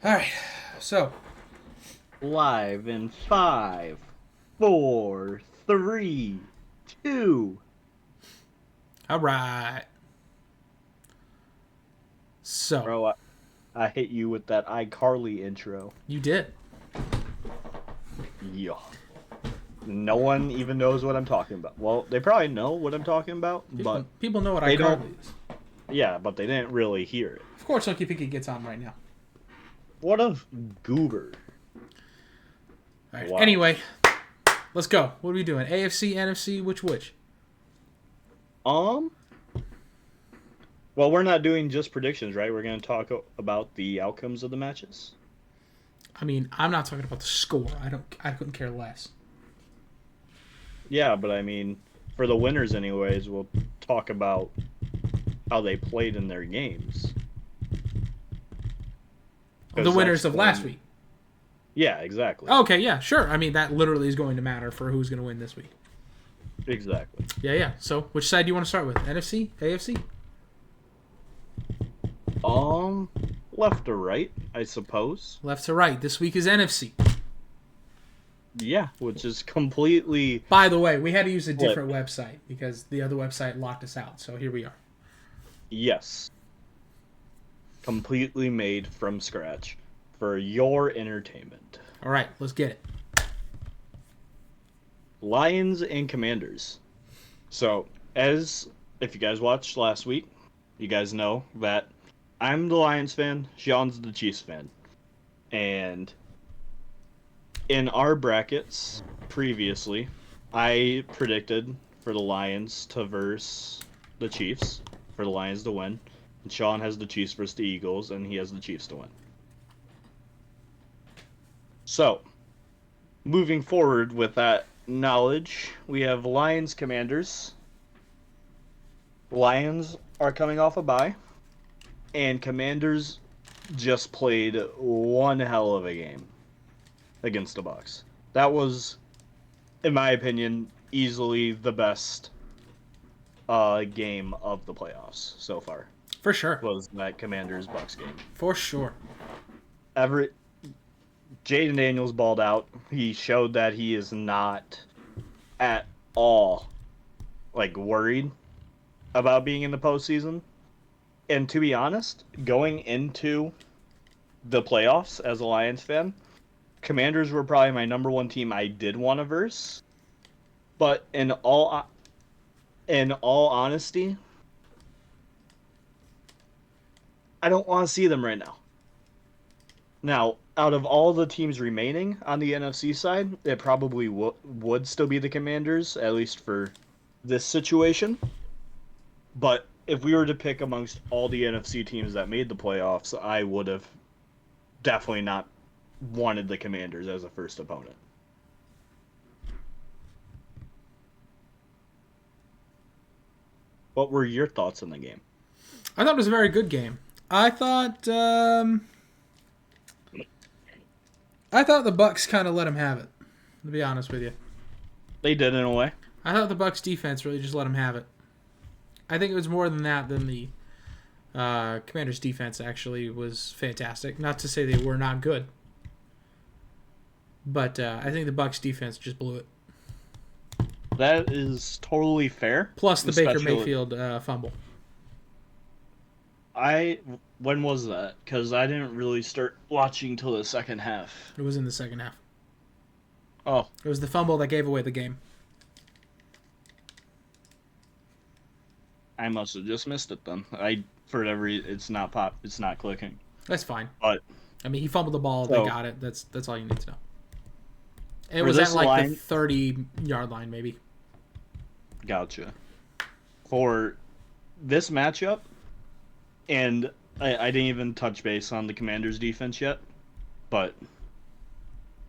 All right. So, Live in 5, 4, 3, 2. all right. So, Bro, I hit you with that iCarly intro. you did. Yeah. No one even knows what I'm talking about. Well, they probably know what I'm talking about, but People know what they don't. iCarly is. Yeah, but they didn't really hear it. Of course, Lucky Pinky gets on right now. What a goober. All right. Wow. Anyway, let's go. What are we doing? AFC, NFC, which? Um. Well, we're not doing just predictions, right? We're going to talk about the outcomes of the matches. I mean, I'm not talking about the score. I couldn't care less. Yeah, but I mean, for the winners, anyways, we'll talk about how they played in their games. The winners of last week. Yeah, exactly. Okay, yeah, sure. I mean, that literally is going to matter for who's going to win this week. Exactly. Yeah. So, which side do you want to start with? NFC? AFC? Left or right, I suppose. Left to right. This week is NFC. Yeah, which is completely... By the way, we had to use a different website because the other website locked us out. So here we are. Yes. Completely made from scratch for your entertainment. All right, let's get it. Lions and Commanders. So, if you guys watched last week, you guys know that I'm the Lions fan, Sean's the Chiefs fan. And in our brackets previously, I predicted for the Lions to verse the Chiefs, for the Lions to win. And Sean has the Chiefs versus the Eagles, and he has the Chiefs to win. So, moving forward with that knowledge, we have Lions Commanders. Lions are coming off a bye, and Commanders just played one hell of a game against the Bucs. That was, in my opinion, easily the best game of the playoffs so far. For sure. Was that Commanders Bucs game. For sure. Jaden Daniels balled out. He showed that he is not at all worried about being in the postseason. And to be honest, going into the playoffs as a Lions fan, Commanders were probably my number one team I did want to verse. But in all honesty, I don't want to see them right now. Now, out of all the teams remaining on the NFC side, it probably would still be the Commanders, at least for this situation. But if we were to pick amongst all the NFC teams that made the playoffs, I would have definitely not wanted the Commanders as a first opponent. What were your thoughts on the game? I thought it was a very good game. I thought the Bucs kind of let him have it. To be honest with you, They did in a way. I thought the Bucs defense really just let him have it. I think it was more than that than the Commanders defense actually was fantastic. Not to say they were not good, but I think the Bucs defense just blew it. That is totally fair. Plus the Baker Mayfield fumble. When was that? Because I didn't really start watching till the second half. It was in the second half. Oh. It was the fumble that gave away the game. I must have just missed it then. It's not clicking. That's fine. But I mean, he fumbled the ball. They got it. That's all you need to know. It was at the 30-yard line, maybe. Gotcha. For this matchup, and I didn't even touch base on the Commanders' defense yet, but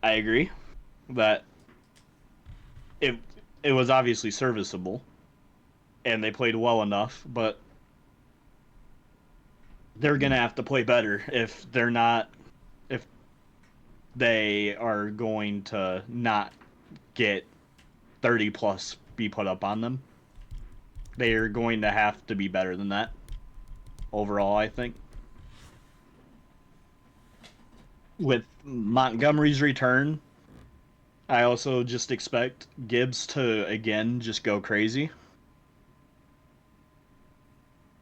I agree that it was obviously serviceable, and they played well enough, but they're going to have to play better if they are going to not get 30 plus be put up on them. They are going to have to be better than that overall, I think. with Montgomery's return, I also just expect Gibbs to again just go crazy.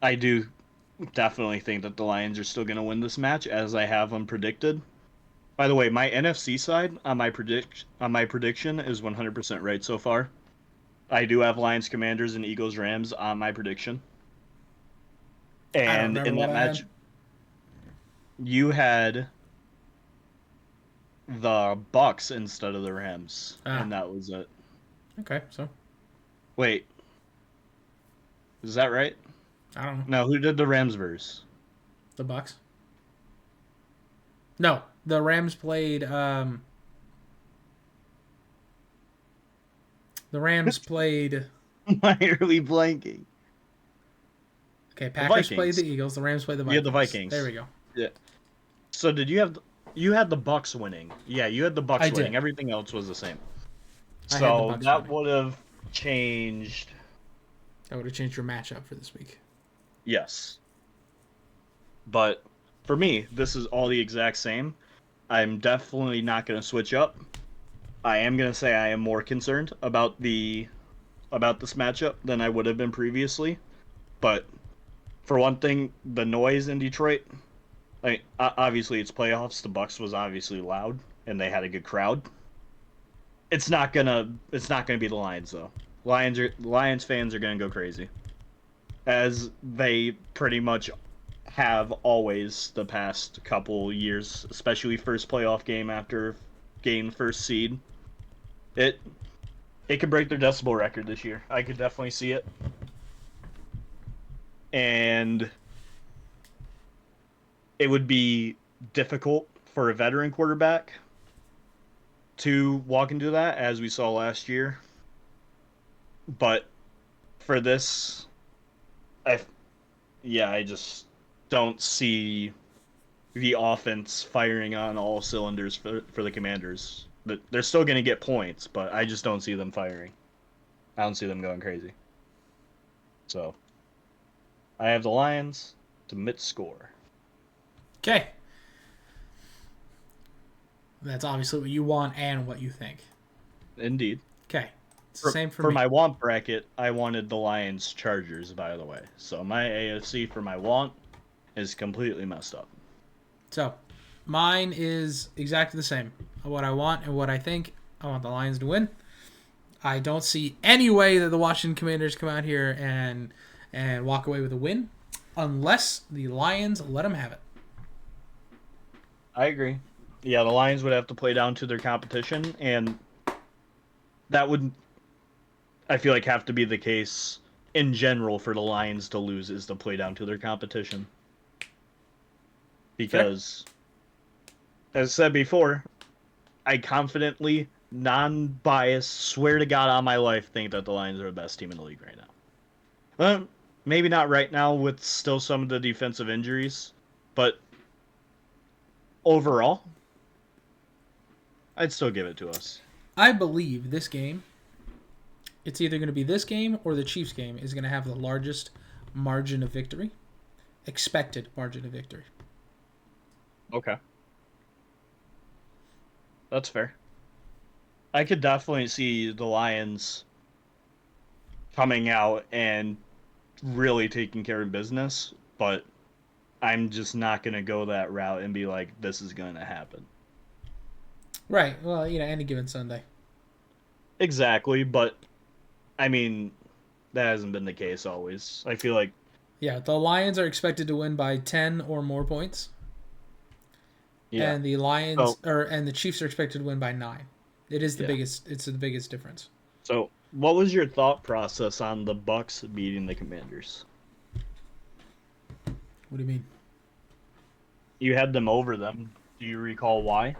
I do definitely think that the Lions are still going to win this match, as I have them predicted. By the way, my NFC side on my prediction is 100% right so far. I do have Lions, Commanders, and Eagles, Rams on my prediction. I don't And remember in what that I match, had. you had the Bucks instead of the Rams, Ah, and that was it. okay. So Wait, is that right? I don't know. No, who did the Rams verse? The Bucks. No, the Rams played. The Rams played. Why are we blanking? Okay, The Packers played Vikings. the Eagles. The Rams played the You had the Vikings. There Vikings. we go. Yeah. So did you have you had the Bucks winning? Yeah, you had the Bucks I winning. did. Everything else was the same. I had the So Bucks that winning. would have changed. That would have changed your matchup for this week. Yes. But for me, this is all the exact same. I'm definitely not going to switch up. I am going to say I am more concerned about this matchup than I would have been previously. But for one thing, the noise in Detroit, obviously it's playoffs. The Bucks was obviously loud and they had a good crowd. It's not gonna be the Lions though. Lions fans are gonna go crazy, as they pretty much have always the past couple years, especially first playoff game after getting first seed. It it could break their decibel record this year. I could definitely see it. And it would be difficult for a veteran quarterback to walk into that, as we saw last year. But for this, I I just don't see the offense firing on all cylinders for the Commanders. They're still going to get points, but I just don't see them firing. I don't see them going crazy. So I have the Lions to mid score. Okay. That's obviously what you want and what you think. Indeed. Okay. It's the same for For me. my want bracket, I wanted the Lions Chargers, by the way. So my AFC for my want is completely messed up. So, mine is exactly the same. What I want and what I think. I want the Lions to win. I don't see any way that the Washington Commanders come out here and walk away with a win unless the Lions let them have it. I agree. Yeah, the Lions would have to play down to their competition, and that would, I feel like, have to be the case in general for the Lions to lose, is to play down to their competition. Because, as said before, I confidently, non-biased, swear to God on my life, think that the Lions are the best team in the league right now. Maybe not right now with still some of the defensive injuries, but overall, I'd still give it to us. I believe this game, it's either going to be this game or the Chiefs game, is going to have the largest margin of victory. Expected margin of victory. Okay. That's fair. I could definitely see the Lions coming out and really taking care of business, but I'm just not going to go that route and be like, this is going to happen. Right. Well, any given Sunday. Exactly, but I mean, that hasn't been the case always. I feel like, Yeah, the Lions are expected to win by 10 or more points. yeah. And the and the Chiefs are expected to win by 9. It is the biggest. It's the biggest difference. So, what was your thought process on the Bucks beating the Commanders? What do you mean? You had them over them. Do you recall why?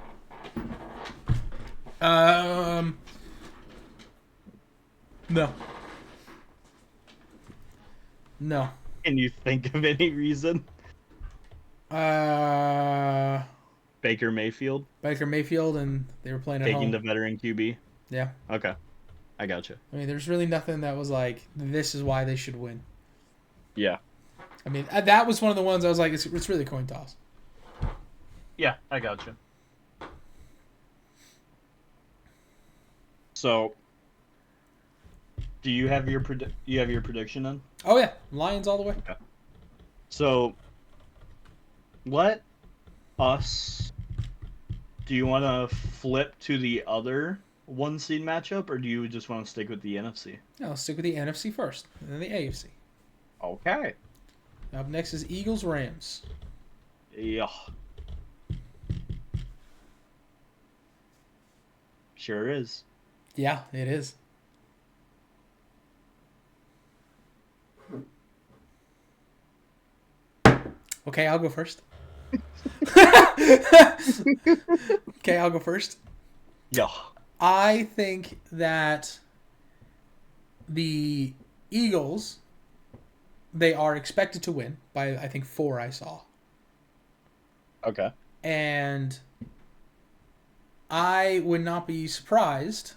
No. No. Can you think of any reason? Baker Mayfield Baker Mayfield, and they were playing at taking home. the veteran QB. Yeah. Okay, I gotcha. I mean, there's really nothing that was like, this is why they should win. Yeah. I mean, that was one of the ones I was like, it's really a coin toss. Yeah, I gotcha. So, do you have your prediction then? Oh yeah, Lions all the way. Okay. So, let us. Do you want to flip to the other one seed matchup, or do you just want to stick with the NFC? No, I'll stick with the NFC first, and then the AFC. Okay. Up next is Eagles Rams. Yeah. Sure is. Yeah, it is. Okay, I'll go first. Okay, I'll go first. Yeah. I think that the Eagles, they are expected to win by, I think, 4 I saw. Okay. And I would not be surprised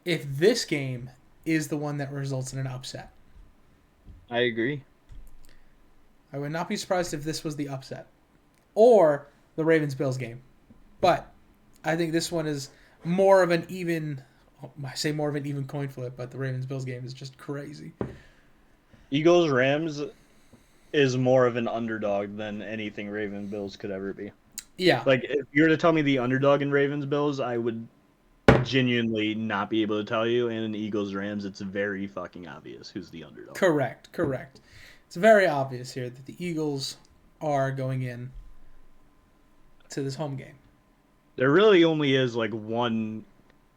if this game is the one that results in an upset. I agree. I would not be surprised if this was the upset. Or the Ravens-Bills game. But I think this one is more of an even... I say more of an even coin flip, but the Ravens-Bills game is just crazy. Eagles Rams is more of an underdog than anything Ravens Bills could ever be. Yeah. Like, if you were to tell me the underdog in Ravens Bills, I would genuinely not be able to tell you. And in Eagles Rams, it's very fucking obvious who's the underdog. Correct. It's very obvious here that the Eagles are going in to this home game. There really only is like one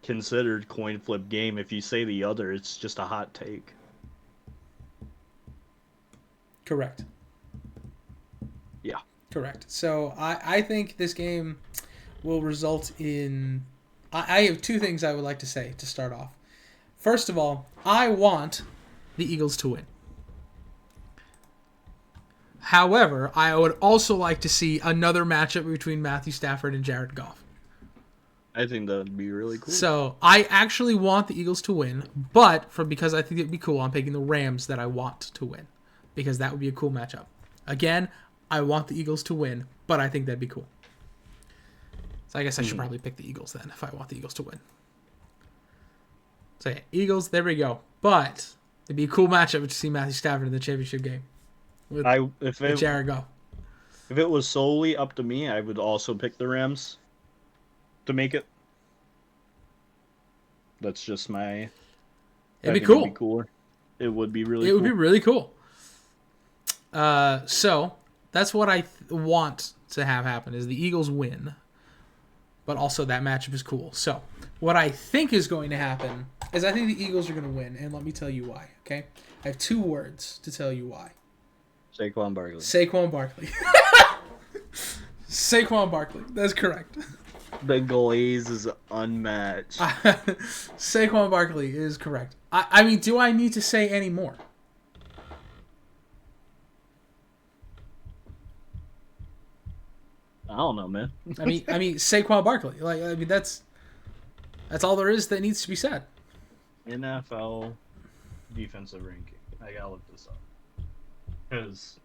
considered coin flip game. If you say the other, it's just a hot take. Correct. Yeah. Correct. So I think this game will result in... I have 2 things I would like to say to start off. First of all, I want the Eagles to win. However, I would also like to see another matchup between Matthew Stafford and Jared Goff. I think that would be really cool. So I actually want the Eagles to win, but because I think it'd be cool, I'm picking the Rams that I want to win, because that would be a cool matchup. Again, I want the Eagles to win, but I think that'd be cool. So I guess I should probably pick the Eagles then if I want the Eagles to win. So yeah, Eagles, there we go. But it'd be a cool matchup to see Matthew Stafford in the championship game with Jared Goff. If it was solely up to me, I would also pick the Rams to make it. That's just my... It'd be cool. It'd be cooler. It would be really cool. It would be really cool. So that's what I want to have happen is the Eagles win. But also that matchup is cool. So what I think is going to happen is I think the Eagles are going to win. And let me tell you why. Okay? I have 2 words to tell you why. Saquon Barkley. Saquon Barkley. Saquon Barkley. That's correct. The glaze is unmatched. Saquon Barkley is correct. I mean, do I need to say any more? I don't know, man. I mean, Saquon Barkley. That's all there is that needs to be said. NFL defensive ranking. I gotta look this up. Because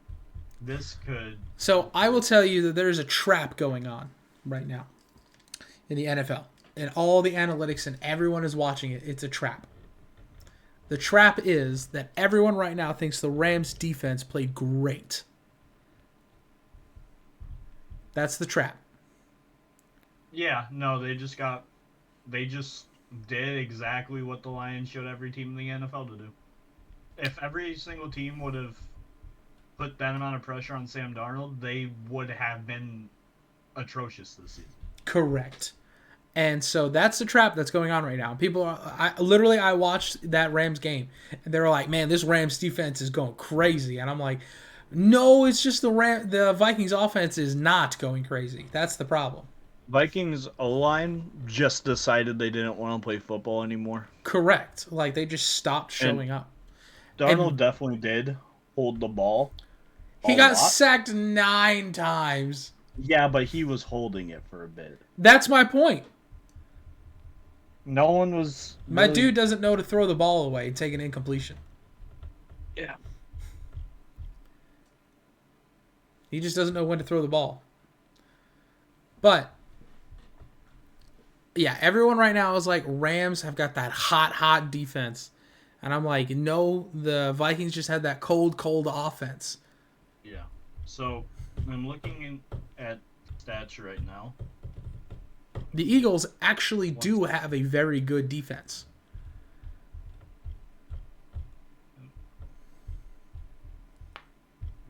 this could... So I will tell you that there is a trap going on right now in the NFL. And all the analytics and everyone is watching it. It's a trap. The trap is that everyone right now thinks the Rams defense played great. That's the trap. Yeah, no, they just did exactly what the Lions showed every team in the NFL to do. If every single team would have put that amount of pressure on Sam Darnold, they would have been atrocious this season. Correct. And so that's the trap that's going on right now. People I watched that Rams game and they were like, "Man, this Rams defense is going crazy." And I'm like, "No, it's just the Vikings offense is not going crazy. That's the problem." Vikings O-line just decided they didn't want to play football anymore. Correct. Like they just stopped showing up. Darnold definitely did hold the ball. He got sacked 9 times. Yeah, but he was holding it for a bit. That's my point. No one was... My dude doesn't know to throw the ball away and take an incompletion. Yeah. He just doesn't know when to throw the ball. But Yeah, everyone right now is like Rams have got that hot defense, and I'm like, no, the Vikings just had that cold offense. Yeah. So I'm looking at stats right now. The Eagles actually One do second. have a very good defense.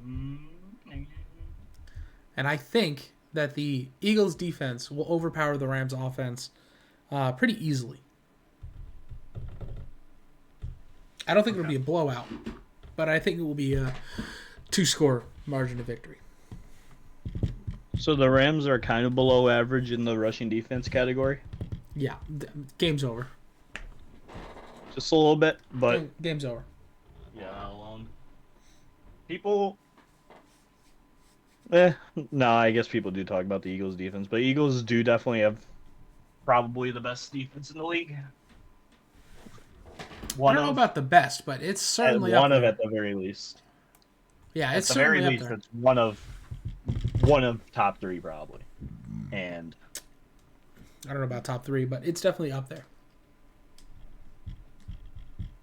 Mm, And I think that the Eagles' defense will overpower the Rams' offense pretty easily. I don't think it'll Okay. be a blowout, but I think it will be a two-score margin of victory. So the Rams are kind of below average in the rushing defense category, Yeah, game's over. just a little bit, but Game's over. yeah, people. No, I guess people do talk about the Eagles' defense, but Eagles do definitely have probably the best defense in the league. I One don't know of, about the best, but it's at certainly up one of there. at the very least. Yeah, At it's the very certainly up least, there. it's one of top three probably, and I don't know about top three, but it's definitely up there.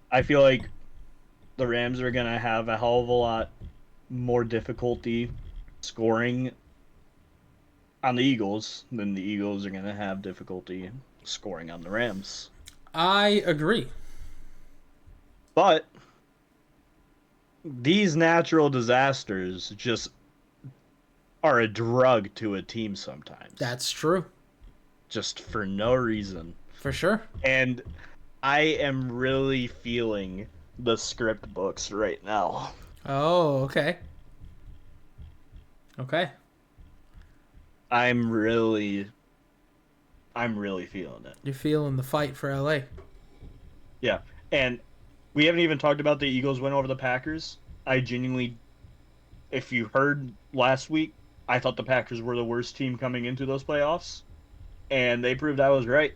I feel like the Rams are gonna have a hell of a lot more difficulty scoring on the Eagles than the Eagles are gonna have difficulty scoring on the Rams. I agree. But these natural disasters just are a drug to a team sometimes, That's true. just for no reason. For sure. And I am really feeling the script books right now. Oh, okay. Okay. I'm really feeling it. You're feeling the fight for LA. Yeah. And we haven't even talked about the Eagles win over the Packers. I genuinely, if you heard last week, I thought the Packers were the worst team coming into those playoffs, and they proved I was right,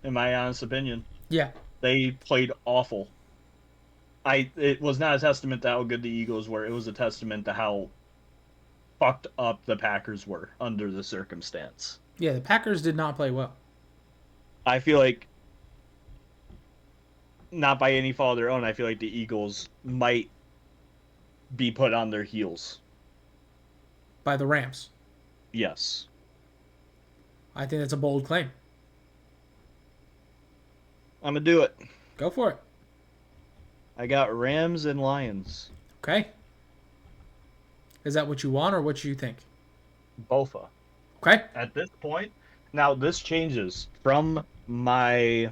in my honest opinion. Yeah. They played awful. It was not a testament to how good the Eagles were. It was a testament to how fucked up the Packers were under the circumstance. Yeah, the Packers did not play well. I feel like, not by any fault of their own, I feel like the Eagles might be put on their heels. By the Rams. Yes. I think that's a bold claim. I'm going to do it. Go for it. I got Rams and Lions. Okay. Is that what you want or what you think? Bofa. Okay. At this point, now this changes from my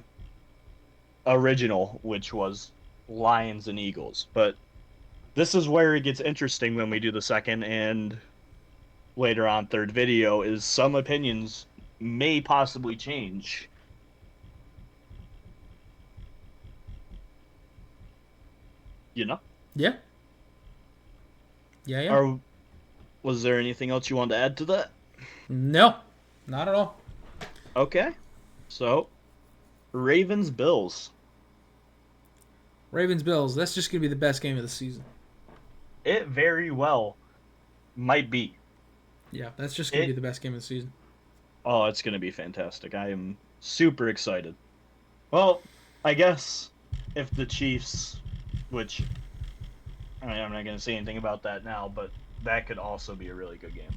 original, which was Lions and Eagles. But this is where it gets interesting when we do the second and later on third video, is some opinions may possibly change. You know? Yeah. Yeah. Or was there anything else you wanted to add to that? No. Not at all. Okay. So, Ravens Bills. Ravens Bills. That's just gonna be the best game of the season. It very well might be. Yeah, that's just gonna be the best game of the season. Oh, it's going to be fantastic. I am super excited. Well, I guess if the Chiefs, which I'm not going to say anything about that now, but that could also be a really good game.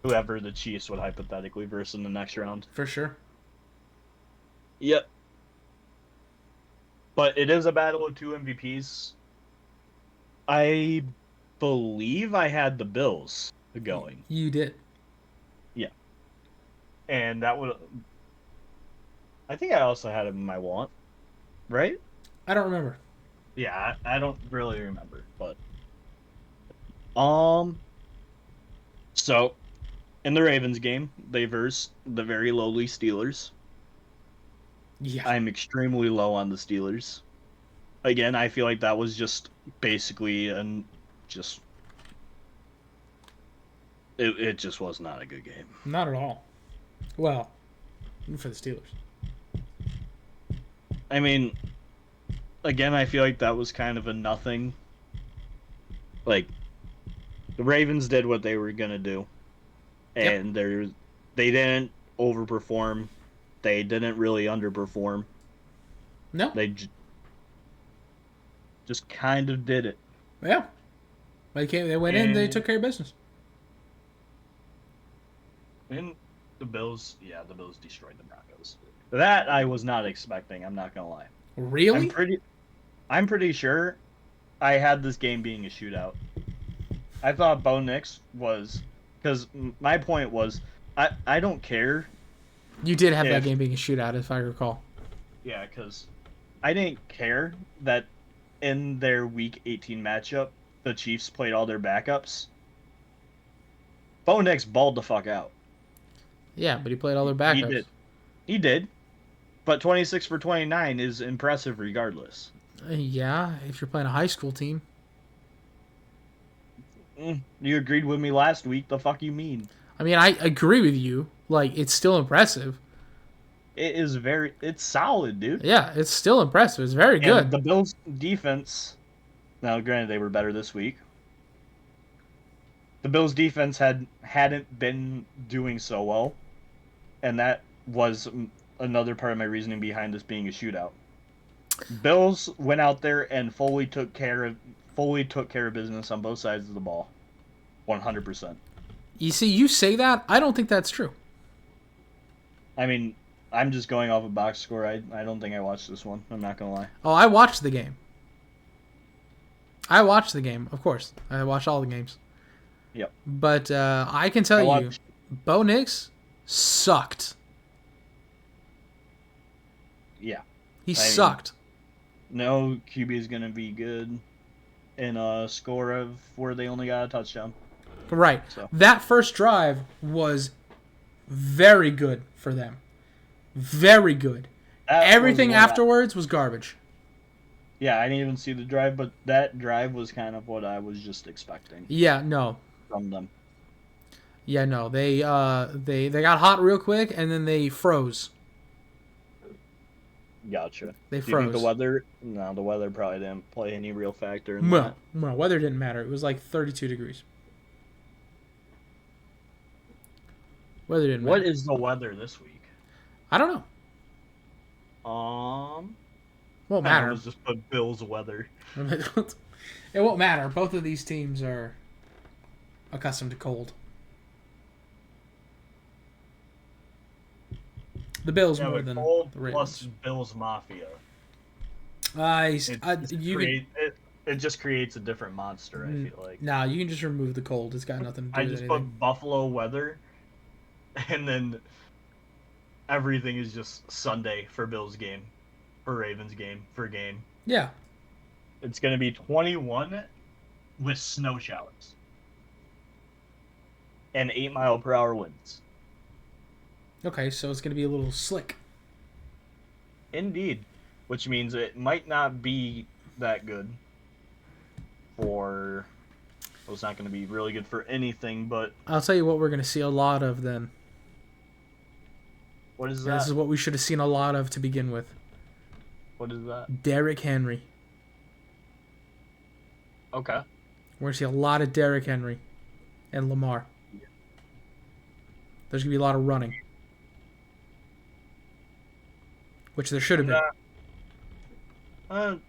Whoever the Chiefs would hypothetically verse in the next round. For sure. Yep. But it is a battle of two MVPs. I believe I had the Bills going. You did. Yeah. And that would... I think I also had him in my want. Right? I don't remember. Yeah, I don't really remember, but... So, in the Ravens game, they versed the very lowly Steelers. Yeah. I'm extremely low on the Steelers. Again, I feel like that was just basically it just was not a good game. Not at all. Well, for the Steelers. I mean, again, I feel like that was kind of a nothing. Like, the Ravens did what they were gonna do, and they didn't overperform. They didn't really underperform. No. They just kind of did it. Yeah. They went in. They took care of business. And the Bills destroyed the Broncos. That I was not expecting. I'm not gonna lie. Really? I'm pretty sure I had this game being a shootout. I thought Bo Nix was, because my point was, I don't care. You did have that game being a shootout, if I recall. Yeah, because I didn't care that in their Week 18 matchup, the Chiefs played all their backups. Bo Nix balled the fuck out. Yeah, but he played all their backups. He did. But 26 for 29 is impressive regardless. Yeah, if you're playing a high school team. You agreed with me last week. The fuck you mean? I mean, I agree with you. Like, it's still impressive. It's solid, dude. Yeah, it's still impressive. It's very good. And the Bills' defense, now granted they were better this week. The Bills' defense hadn't been doing so well, and that was another part of my reasoning behind this being a shootout. Bills went out there and fully took care of business on both sides of the ball, 100%. You see, you say that. I don't think that's true. I mean, I'm just going off a box score. I don't think I watched this one. I'm not gonna lie. Oh, I watched the game. Of course. I watched all the games. Yep. But I can tell you, Bo Nix sucked. Yeah. He sucked. No QB is going to be good in a score of where they only got a touchdown. Right. So. That first drive was very good for them. Very good. Everything afterwards was garbage. Yeah, I didn't even see the drive, but that drive was kind of what I was just expecting. Yeah, no. From them. Yeah, no. They got hot real quick and then they froze. Gotcha. They froze. Do you think the weather? No, the weather probably didn't play any real factor in that. No, weather didn't matter. It was like 32 degrees. Weather didn't matter. What is the weather this week? I don't know. Won't matter. Let's just put Bills weather. It won't matter. Both of these teams are accustomed to cold. The Bills more than cold the Ravens. Plus Bills Mafia. It just creates a different monster, I feel like. Nah, you can just remove the cold. It's got nothing to do with anything. I just put Buffalo weather, and then everything is just Sunday for Bills game, for Ravens game, for game. Yeah. It's going to be 21 with snow showers. And 8-mile-per-hour winds. Okay, so it's going to be a little slick. Indeed. Which means it might not be that good for... Well, it's not going to be really good for anything, but... I'll tell you what we're going to see a lot of then. What is that? This is what we should have seen a lot of to begin with. What is that? Derrick Henry. Okay. We're going to see a lot of Derrick Henry and Lamar. There's going to be a lot of running. Which there should have been.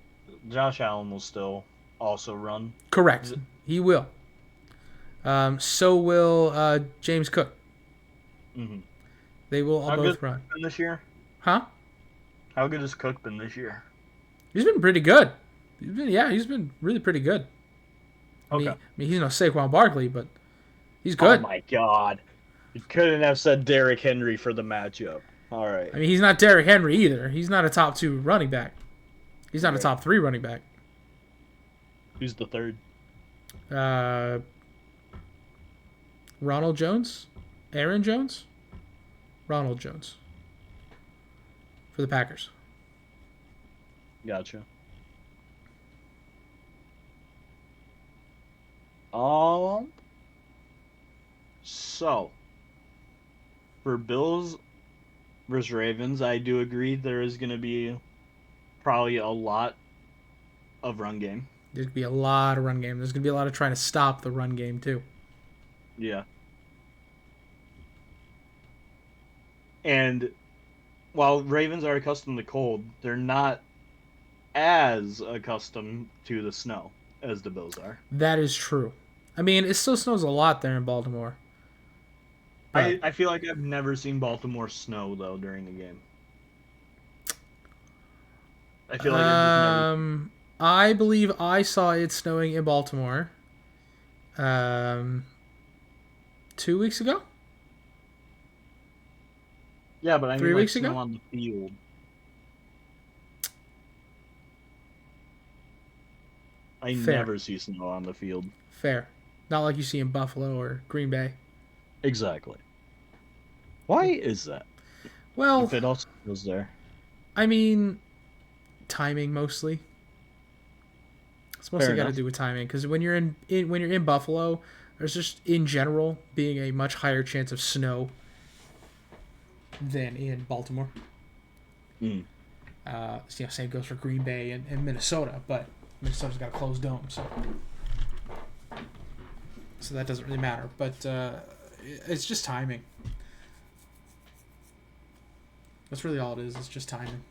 Josh Allen will still also run. Correct. He will. So will James Cook. Mm-hmm. They will all both run. Been this year? Huh? How good has Cook been this year? He's been pretty good. He's been really pretty good. Okay. I mean, he's no Saquon Barkley, but he's good. Oh my God. You couldn't have said Derrick Henry for the matchup. All right. I mean, he's not Derrick Henry either. He's not a top 2 running back. He's not a top 3 running back. Who's the third? Ronald Jones? Aaron Jones? Ronald Jones. For the Packers. Gotcha. So, for Bills versus Ravens, I do agree there is going to be probably a lot of run game. There's going to be a lot of run game. There's going to be a lot of trying to stop the run game, too. Yeah. And while Ravens are accustomed to cold, they're not as accustomed to the snow as the Bills are. That is true. I mean, it still snows a lot there in Baltimore. But I feel like I've never seen Baltimore snow though during the game. I feel like I've just never. I believe I saw it snowing in Baltimore. Um, 2 weeks ago, Yeah, but I mean three like weeks snow ago. on the field. I Fair, never see snow on the field. fair. Not like you see in Buffalo or Green Bay. Exactly. Why is that? Well, If it also goes there. I mean, timing mostly. It's Fair mostly got to enough. do with timing because when you're when you're in Buffalo, there's just in general being a much higher chance of snow than in Baltimore. Mm. Same goes for Green Bay and Minnesota, but Minnesota's got a closed dome, so that doesn't really matter. But it's just timing. That's really all it is. It's just timing.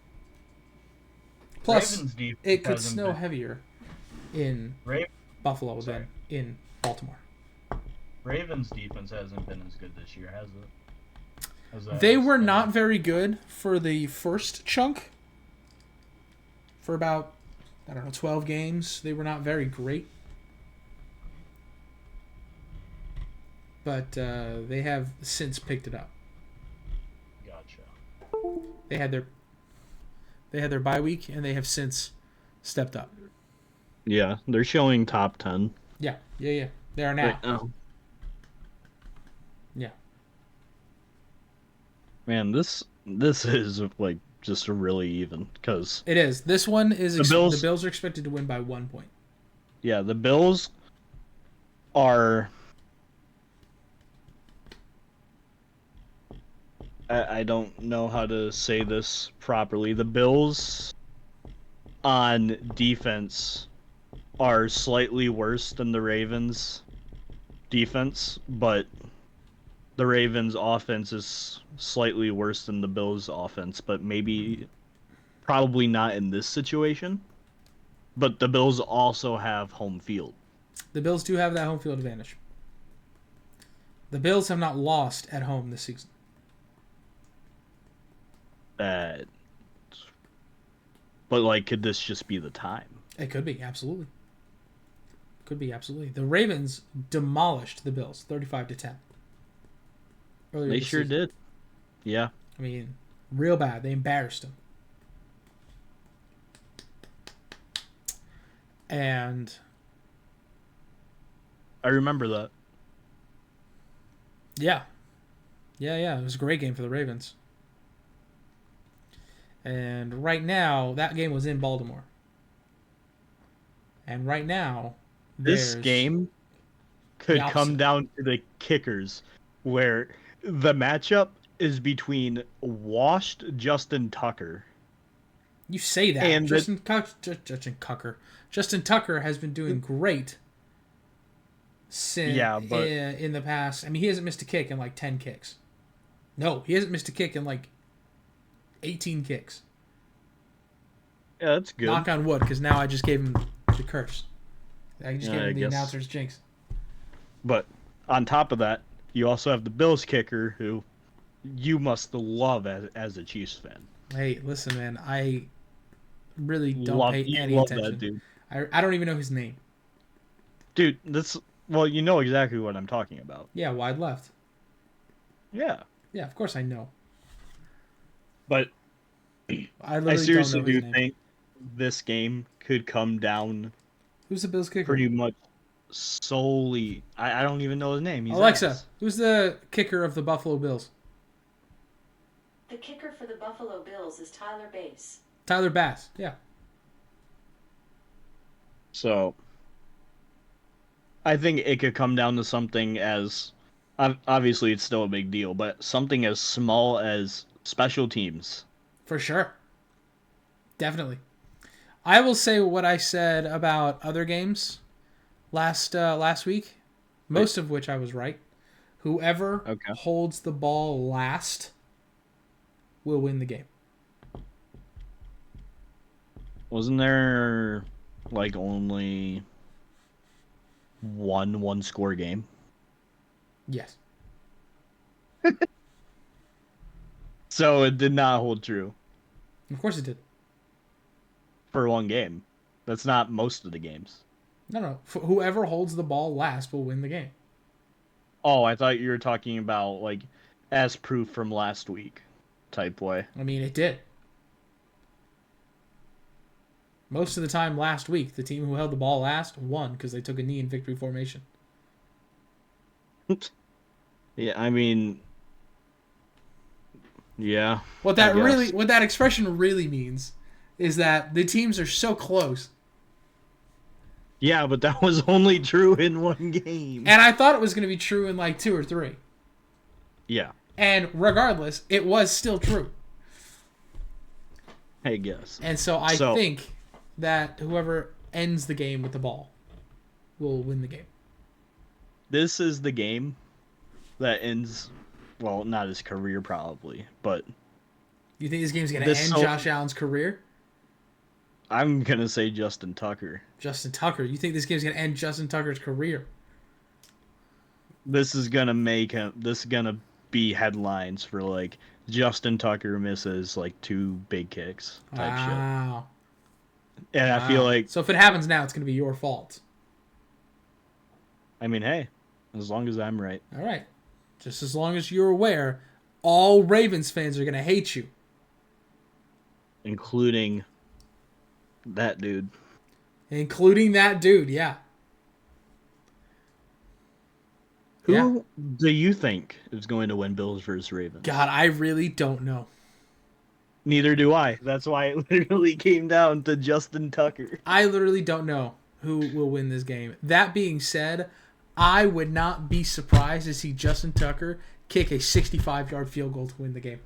Plus, Ravens defense it could hasn't snow been. heavier in Buffalo Sorry. than in Baltimore. Ravens defense hasn't been as good this year, has it? They were not very good for the first chunk. For about, I don't know, 12 games. They were not very great. But they have since picked it up. Gotcha. They had their bye week, and they have since stepped up. Yeah, they're showing top 10 Yeah. They are now. right now. Yeah. Man, this is like just really even because It is. This one is The the Bills- Bills are expected to win by 1 point. yeah, the Bills are. I don't know how to say this properly. The Bills on defense are slightly worse than the Ravens defense, but the Ravens offense is slightly worse than the Bills offense, but probably not in this situation. But the Bills also have home field. The Bills do have that home field advantage. The Bills have not lost at home this season. Uh, but like, could this just be the time? It could be, absolutely. Could be, absolutely. The Ravens demolished the Bills 35-10. They sure season. did. Yeah. I mean, real bad. They embarrassed them. And I remember that. yeah. It was a great game for the Ravens. And right now, that game was in Baltimore. And right now, This game could the come opposite. down to the kickers, where the matchup is between washed Justin Tucker. You say that. And Justin Tucker. Justin Tucker has been doing great since but in the past. I mean, he hasn't missed a kick in like 10 kicks. No, he hasn't missed a kick in like 18 kicks. yeah, that's good. Knock on wood, because now I just gave him the curse. I just gave him the guess. announcer's jinx. But on top of that, you also have the Bills kicker, who you must love as a Chiefs fan. Hey, listen, man. I really don't Love pay any that attention. dude. I don't even know his name. Dude, well, you know exactly what I'm talking about. Yeah, wide left. Yeah. Yeah, of course I know. But I I literally seriously don't know his do name. think this game could come down Who's the Bills kicker? pretty much solely. I don't even know his name. He's Alexa, ass. who's the kicker of the Buffalo Bills? The kicker for the Buffalo Bills is Tyler Bass. Tyler Bass. Yeah. So I think it could come down to something as obviously it's still a big deal, but something as small as special teams. For sure. Definitely. I will say what I said about other games last week, most of which I was right. Whoever Okay. holds the ball last will win the game. Wasn't there like only one score game? Yes. So it did not hold true Of course it did. for one game. That's not most of the games. No. Whoever holds the ball last will win the game. Oh, I thought you were talking about like as proof from last week type way. I mean, it did. Most of the time last week, the team who held the ball last won because they took a knee in victory formation. Yeah, I mean, yeah. What that expression really means is that the teams are so close. Yeah, but that was only true in one game. And I thought it was going to be true in like 2 or 3. Yeah, And regardless, it was still true. I guess. And so I think that whoever ends the game with the ball will win the game. This is the game that ends, well, not his career probably, but You think this game's going to end Josh Allen's career? I'm going to say Justin Tucker. Justin Tucker. You think this game's going to end Justin Tucker's career? This is going to be headlines for like Justin Tucker misses like 2 big kicks type shit. And I feel like... So if it happens now, it's going to be your fault. I mean, hey, as long as I'm right. All right. Just as long as you're aware, all Ravens fans are going to hate you. Including that dude. Including that dude, yeah. Who do you think is going to win Bills versus Ravens? God, I really don't know. Neither do I. That's why it literally came down to Justin Tucker. I literally don't know who will win this game. That being said, I would not be surprised to see Justin Tucker kick a 65-yard field goal to win the game.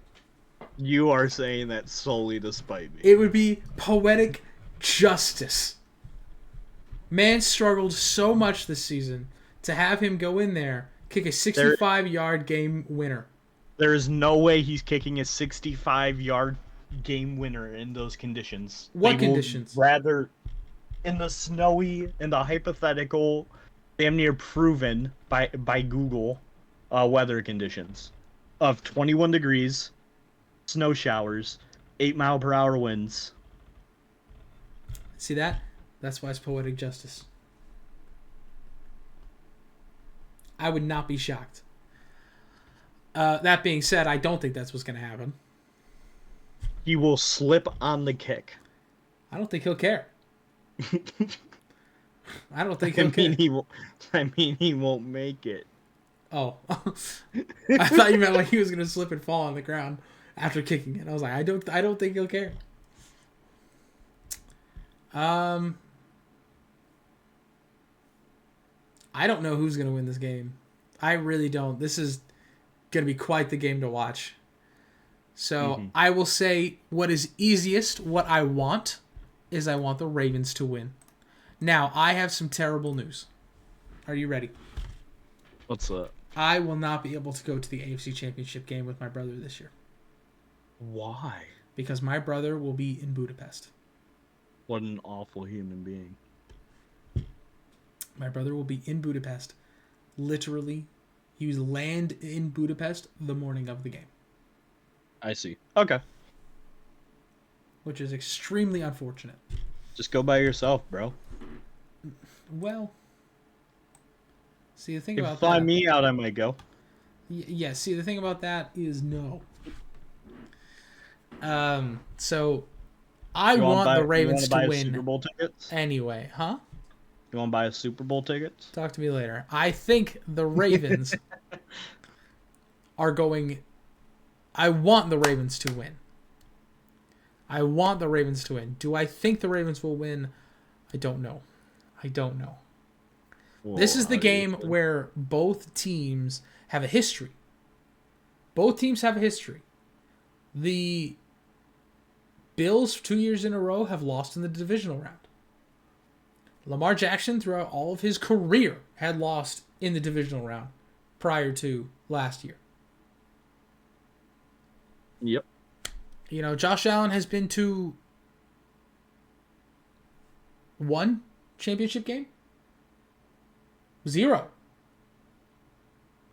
You are saying that solely to spite me. It would be poetic justice. Man struggled so much this season to have him go in there, kick a 65-yard game winner. There is no way he's kicking a 65-yard game winner in those conditions. What conditions? Rather, in the snowy, in the hypothetical, damn near proven by Google weather conditions of 21 degrees, snow showers, 8-mile-per-hour winds. See that? That's why it's poetic justice. I would not be shocked. That being said, I don't think that's what's going to happen. He will slip on the kick. I don't think he'll care. I don't think he'll care. He won't make it. Oh. I thought you meant like he was going to slip and fall on the ground after kicking it. I was like, I don't think he'll care. I don't know who's going to win this game. I really don't. This is going to be quite the game to watch. So I will say what is easiest, what I want, is I want the Ravens to win. Now, I have some terrible news. Are you ready? What's up? I will not be able to go to the AFC Championship game with my brother this year. Why? Because my brother will be in Budapest. What an awful human being. My brother will be in Budapest. Literally, he was land in Budapest the morning of the game. I see. Okay. Which is extremely unfortunate. Just go by yourself, bro. Well, see, the thing If about you fly that... me out, I might go. Yeah, see, the thing about that is no. So, I want the Ravens to win Super Bowl tickets? anyway. Huh? You want to buy a Super Bowl tickets? Talk to me later. I think the Ravens are going... I want the Ravens to win. I want the Ravens to win. Do I think the Ravens will win? I don't know. Well, This is the game where both teams have a history. Both teams have a history. The Bills 2 years in a row have lost in the divisional round. Lamar Jackson, throughout all of his career, had lost in the divisional round prior to last year. Yep. You know, Josh Allen has been to one championship game? 0.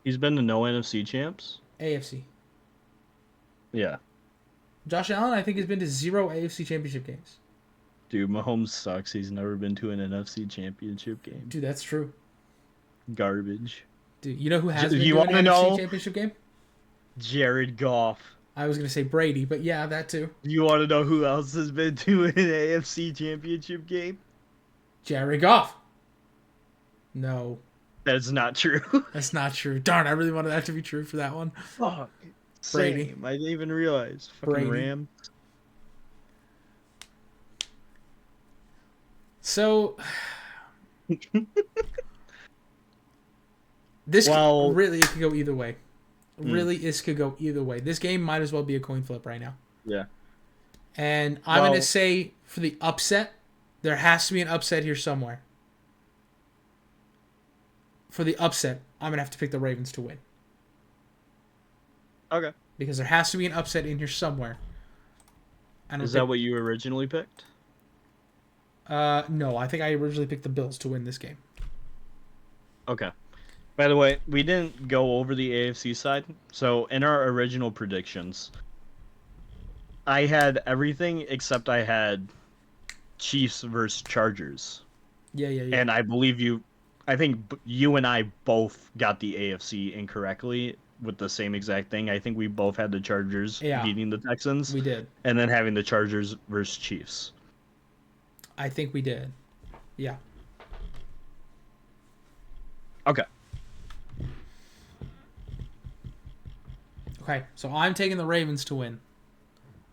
He's been to no NFC champs. AFC. Yeah. Josh Allen, I think, has been to 0 AFC championship games. Dude, Mahomes sucks. He's never been to an NFC championship game. Dude, that's true. Garbage. Dude, you know who has been You to an wanna NFC know? championship game? Jared Goff. I was going to say Brady, but yeah, that too. You want to know who else has been to an AFC championship game? Jared Goff. No, That's not true. that's not true. Darn, I really wanted that to be true for that one. Fuck. Brady. Same. I didn't even realize. Fucking Brady. Ram. So, this Well- really it could go either way. Really, this could go either way. This game might as well be a coin flip right now. Yeah. And I'm going Well- to say for the upset, there has to be an upset here somewhere. For the upset, I'm going to have to pick the Ravens to win. Okay. Because there has to be an upset in here somewhere. I don't Is that what you originally picked? No, I think I originally picked the Bills to win this game. Okay. By the way, we didn't go over the AFC side. So in our original predictions, I had everything except I had Chiefs versus Chargers. Yeah. And I believe I think you and I both got the AFC incorrectly with the same exact thing. I think we both had the Chargers beating the Texans. We did. And then having the Chargers versus Chiefs. I think we did. Yeah. Okay. Okay, so I'm taking the Ravens to win.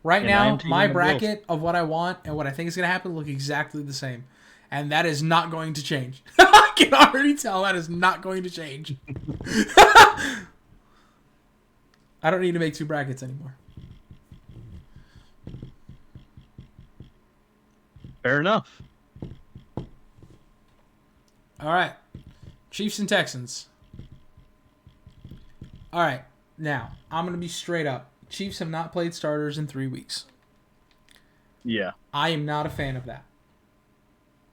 Right And I am now, taking my the bracket of what I want and what I think is going to happen look exactly the same. And that is not going to change. I can already tell that is not going to change. I don't need to make 2 brackets anymore. Fair enough. All right. Chiefs and Texans. All right. Now, I'm going to be straight up. Chiefs have not played starters in 3 weeks. Yeah. I am not a fan of that.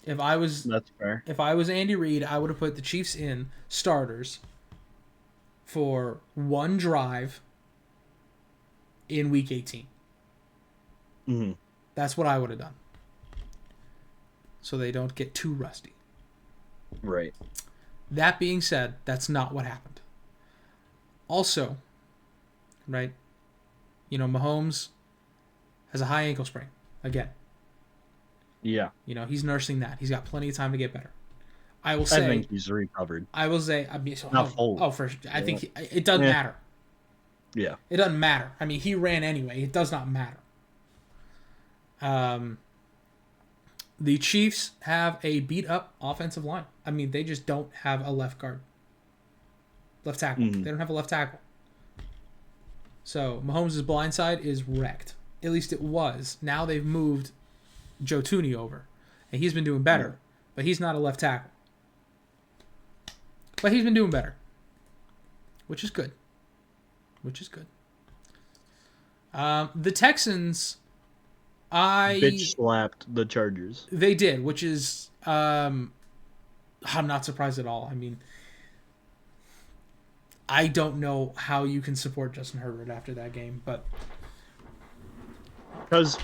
That's fair. If I was Andy Reid, I would have put the Chiefs in starters for 1 drive in week 18. Mm-hmm. That's what I would have done. So they don't get too rusty. Right. That being said, that's not what happened. Also, right, you know, Mahomes has a high ankle sprain again. Yeah. You know, he's nursing that. He's got plenty of time to get better. I will say. I think he's recovered. I will say. I mean, Not full. Oh, for I think it doesn't matter. Yeah. It doesn't matter. I mean, he ran anyway. It does not matter. The Chiefs have a beat-up offensive line. I mean, they just don't have a left guard. Left tackle. Mm-hmm. They don't have a left tackle. So, Mahomes' blind side is wrecked. At least it was. Now they've moved Joe Tooney over. And he's been doing better. But he's not a left tackle. But he's been doing better. Which is good. The Texans... Bitch slapped the Chargers. They did, which is... I'm not surprised at all. I mean... I don't know how you can support Justin Herbert after that game, but... Because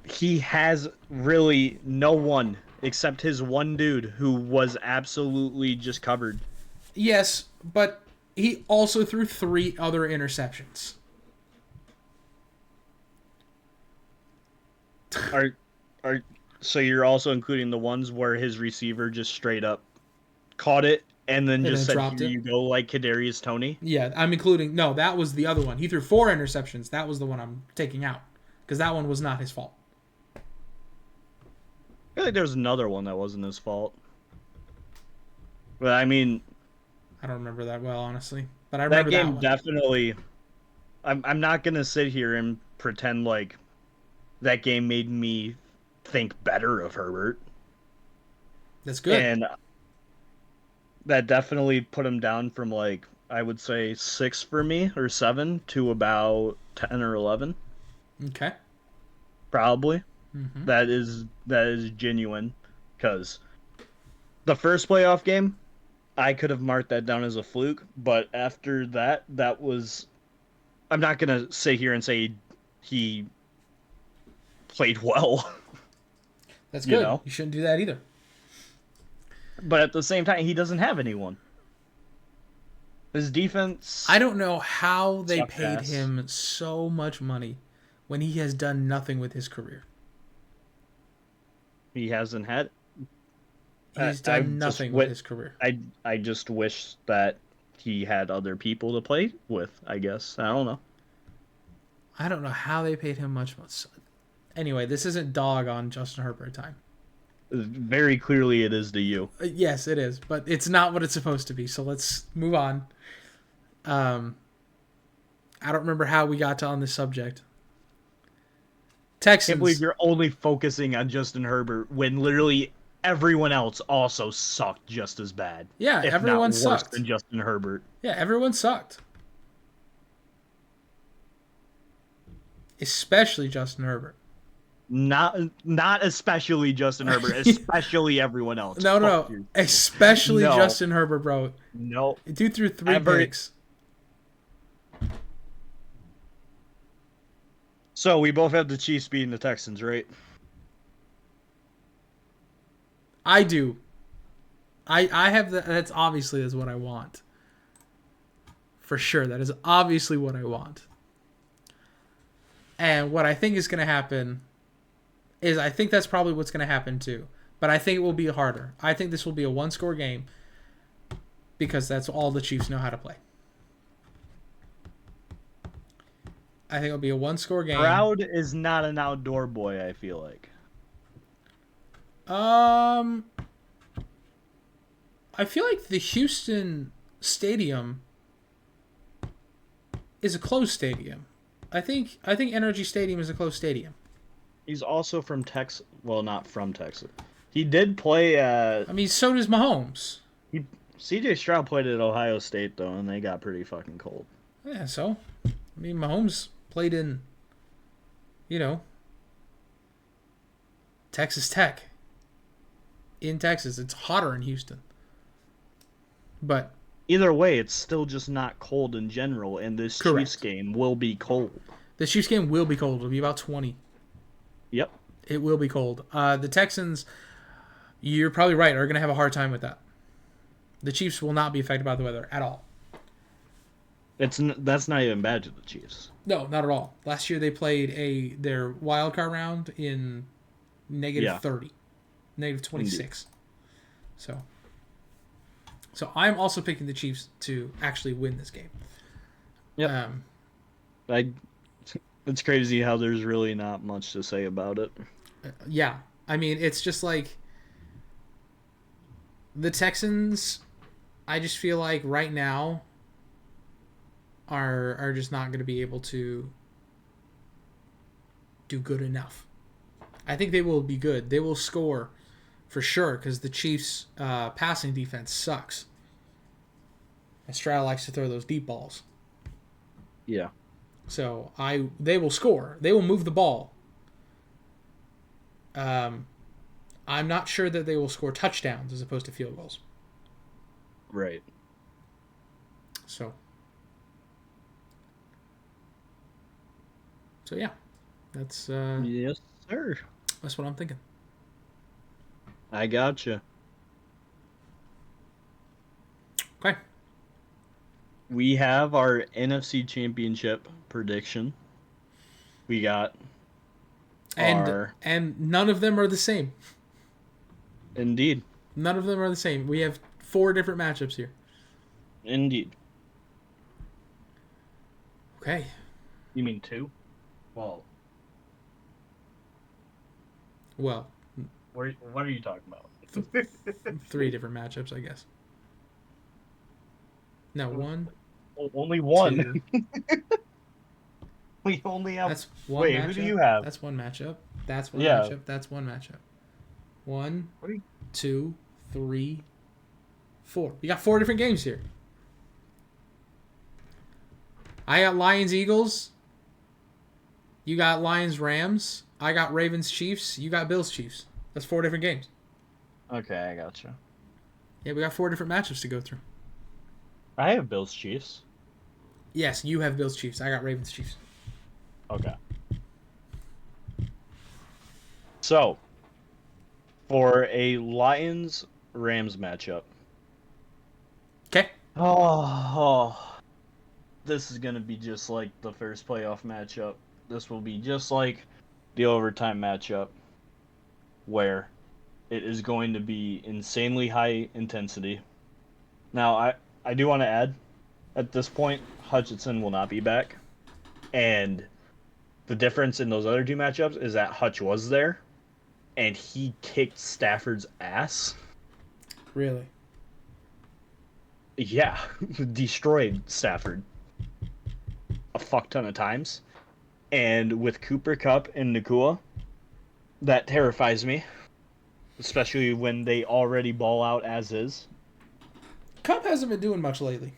he has really no one except his one dude who was absolutely just covered. Yes, but he also threw 3 other interceptions. So you're also including the ones where his receiver just straight up caught it and then just said, dropped "Here it. you go," like Kadarius Toney. Yeah, I'm including... No, that was the other one. He threw 4 interceptions. That was the one I'm taking out. Because that one was not his fault. I feel like there's another one that wasn't his fault. But I mean, I don't remember that well, honestly. But I that remember that game one. definitely. I'm not gonna sit here and pretend like that game made me think better of Herbert. That's good. And that definitely put him down from like I would say 6 for me, or 7 to about 10 or 11, Okay. probably. Mm-hmm. That is genuine, because the first playoff game, I could have marked that down as a fluke, but after that, that was. I'm not gonna sit here and say he played well, That's you good. know, You shouldn't do that either. but at the same time, he doesn't have anyone. His defense. I don't know how they sucked paid ass. him so much money when he has done nothing with his career. He hasn't had. He's I done just nothing with his career. I just wish that he had other people to play with. I guess I don't know. I don't know how they paid him much. Anyway, this isn't dog on Justin Herbert time. Very clearly, it is to you. Yes, it is, but it's not what it's supposed to be. So let's move on. I don't remember how we got to on this subject. Texans. Can't believe you're only focusing on Justin Herbert when literally everyone else also sucked just as bad. Yeah, if everyone not worse sucked. than Justin Herbert. Yeah, everyone sucked. Especially Justin Herbert. Not especially Justin Herbert, especially everyone else. No. Especially No. Justin Herbert, bro. No. Dude threw 3 picks. So we both have the Chiefs beating the Texans, right? I do. I have that. That's what I want. For sure, that is obviously what I want. And what I think is going to happen is I think that's probably what's going to happen too. But I think it will be harder. I think this will be a 1-score game because that's all the Chiefs know how to play. I think it'll be a 1-score game. Stroud is not an outdoor boy, I feel like. I feel like the Houston stadium is a closed stadium. I think NRG Stadium is a closed stadium. He's also from Texas. Well, not from Texas. He did play I mean, so does Mahomes. CJ Stroud played at Ohio State, though, and they got pretty fucking cold. Yeah, so. I mean, Mahomes played in, Texas Tech. In Texas. It's hotter in Houston. But Either way, it's still just not cold in general, and this Correct. Chiefs game will be cold. the Chiefs game will be cold. It'll be about 20. Yep. It will be cold. The Texans, you're probably right, are going to have a hard time with that. The Chiefs will not be affected by the weather at all. That's not even bad to the Chiefs. No, not at all. Last year they played their wild card round in negative 30, negative 26. So I'm also picking the Chiefs to actually win this game. Yep. It's crazy how there's really not much to say about it. Yeah. I mean, it's just like the Texans, I just feel like right now are just not going to be able to do good enough. I think they will be good. They will score for sure because the Chiefs' passing defense sucks. And Stroud likes to throw those deep balls. Yeah. So they will score. They will move the ball. I'm not sure that they will score touchdowns as opposed to field goals. Right. So yeah, that's Yes, sir. that's what I'm thinking. I gotcha. Okay. We have our NFC Championship prediction. We got And none of them are the same. Indeed. None of them are the same. We have 4 different matchups here. Indeed. Okay. You mean 2? Well, Well, what are you talking about? 3 different matchups, I guess. No, 1. Only one. 2. We only have. That's one Wait, matchup. who do you have? That's one matchup. That's one Yeah. matchup. That's one matchup. 1, What are you- 2, 3, 4. We got 4 different games here. I got Lions Eagles. You got Lions Rams. I got Ravens Chiefs. You got Bills Chiefs. That's 4 different games. Okay, I gotcha. Yeah, we got 4 different matchups to go through. I have Bills Chiefs. Yes, you have Bills Chiefs. I got Ravens Chiefs. Okay. So, for a Lions Rams matchup. Okay. Oh, this is gonna be just like the first playoff matchup. This will be just like the overtime matchup, where it is going to be insanely high intensity. Now, I do want to add, at this point, Hutchinson will not be back, and the difference in those other 2 matchups is that Hutch was there, and he kicked Stafford's ass. Really? Yeah, destroyed Stafford a fuck ton of times. And with Cooper Kupp and Nakua, that terrifies me. Especially when they already ball out as is. Kupp hasn't been doing much lately.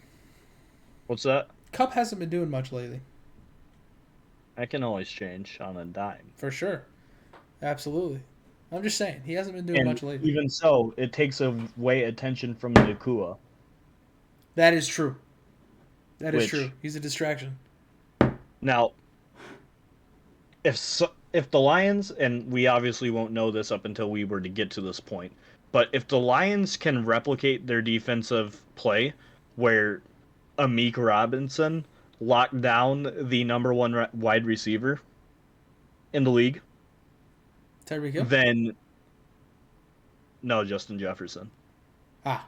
What's that? Kupp hasn't been doing much lately. That can always change on a dime. For sure. Absolutely. I'm just saying, he hasn't been doing And much lately. even so, it takes away attention from Nakua. That is true. That is Which- true. He's a distraction. Now, if the Lions, and we obviously won't know this up until we were to get to this point, but if the Lions can replicate their defensive play, where Amik Robinson locked down the number 1 wide receiver in the league, Tyreek Hill? then no, Justin Jefferson. Ah.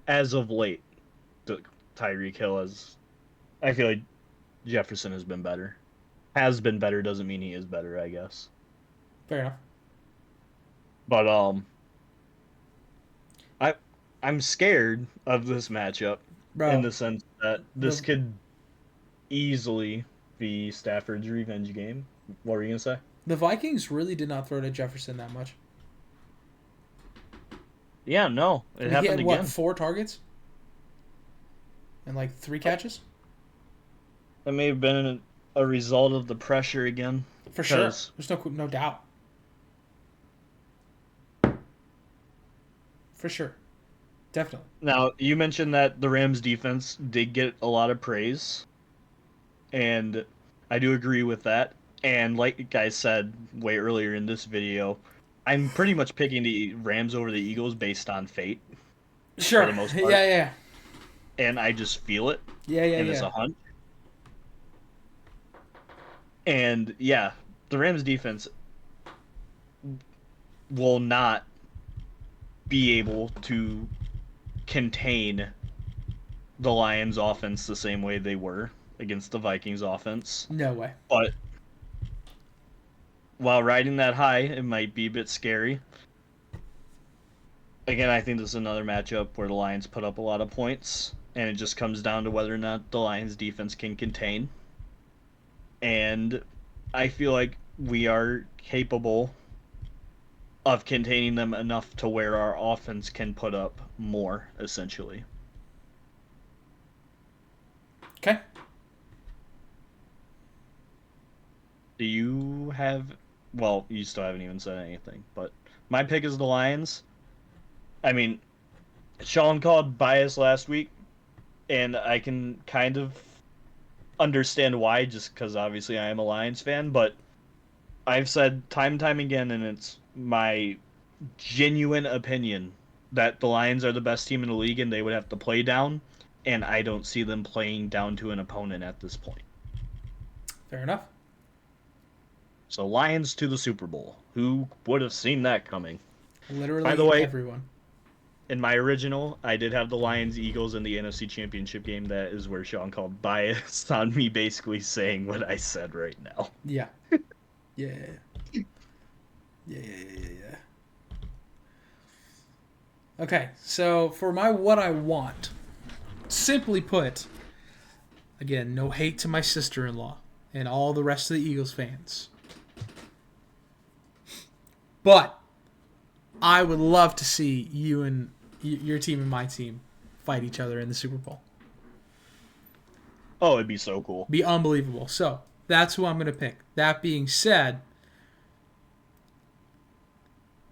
As of late, Tyreek Hill has. I feel like Jefferson has been better. Has been better doesn't mean he is better, I guess. Fair enough. But I'm scared of this matchup Bro, in the sense that this the- could easily be Stafford's revenge game. What were you gonna say? the Vikings really did not throw to Jefferson that much. Yeah, no, it He happened had, again. what, 4 targets? And like 3 catches? That may have been a result of the pressure again. For sure. 'Cause- There's no doubt. For sure. Definitely. Now, you mentioned that the Rams defense did get a lot of praise, and I do agree with that. And like I said way earlier in this video, I'm pretty much picking the Rams over the Eagles based on fate, Sure. the most part. Yeah. And I just feel it, Yeah, and it's a hunch. And yeah, the Rams defense will not be able to contain the Lions offense the same way they were against the Vikings offense. No way. But while riding that high, it might be a bit scary. Again, I think this is another matchup where the Lions put up a lot of points, and it just comes down to whether or not the Lions defense can contain. And I feel like we are capable of containing them enough to where our offense can put up more, essentially. Okay. Do you have... Well, you still haven't even said anything, but my pick is the Lions. I mean, Sean called bias last week, and I can kind of understand why, just because obviously I am a Lions fan, but I've said time and time again, and it's my genuine opinion, that the Lions are the best team in the league and they would have to play down, and I don't see them playing down to an opponent at this point. Fair enough. So Lions to the Super Bowl. Who would have seen that coming? Literally By the way- everyone. In my original, I did have the Lions Eagles in the NFC Championship game. That is where Sean called bias on me basically saying what I said right now. Yeah. Yeah. Yeah. Okay, so for my what I want, simply put, again, no hate to my sister-in-law and all the rest of the Eagles fans. But I would love to see you and your team and my team fight each other in the Super Bowl. Oh, it'd be so cool. Be unbelievable. So that's who I'm going to pick. That being said,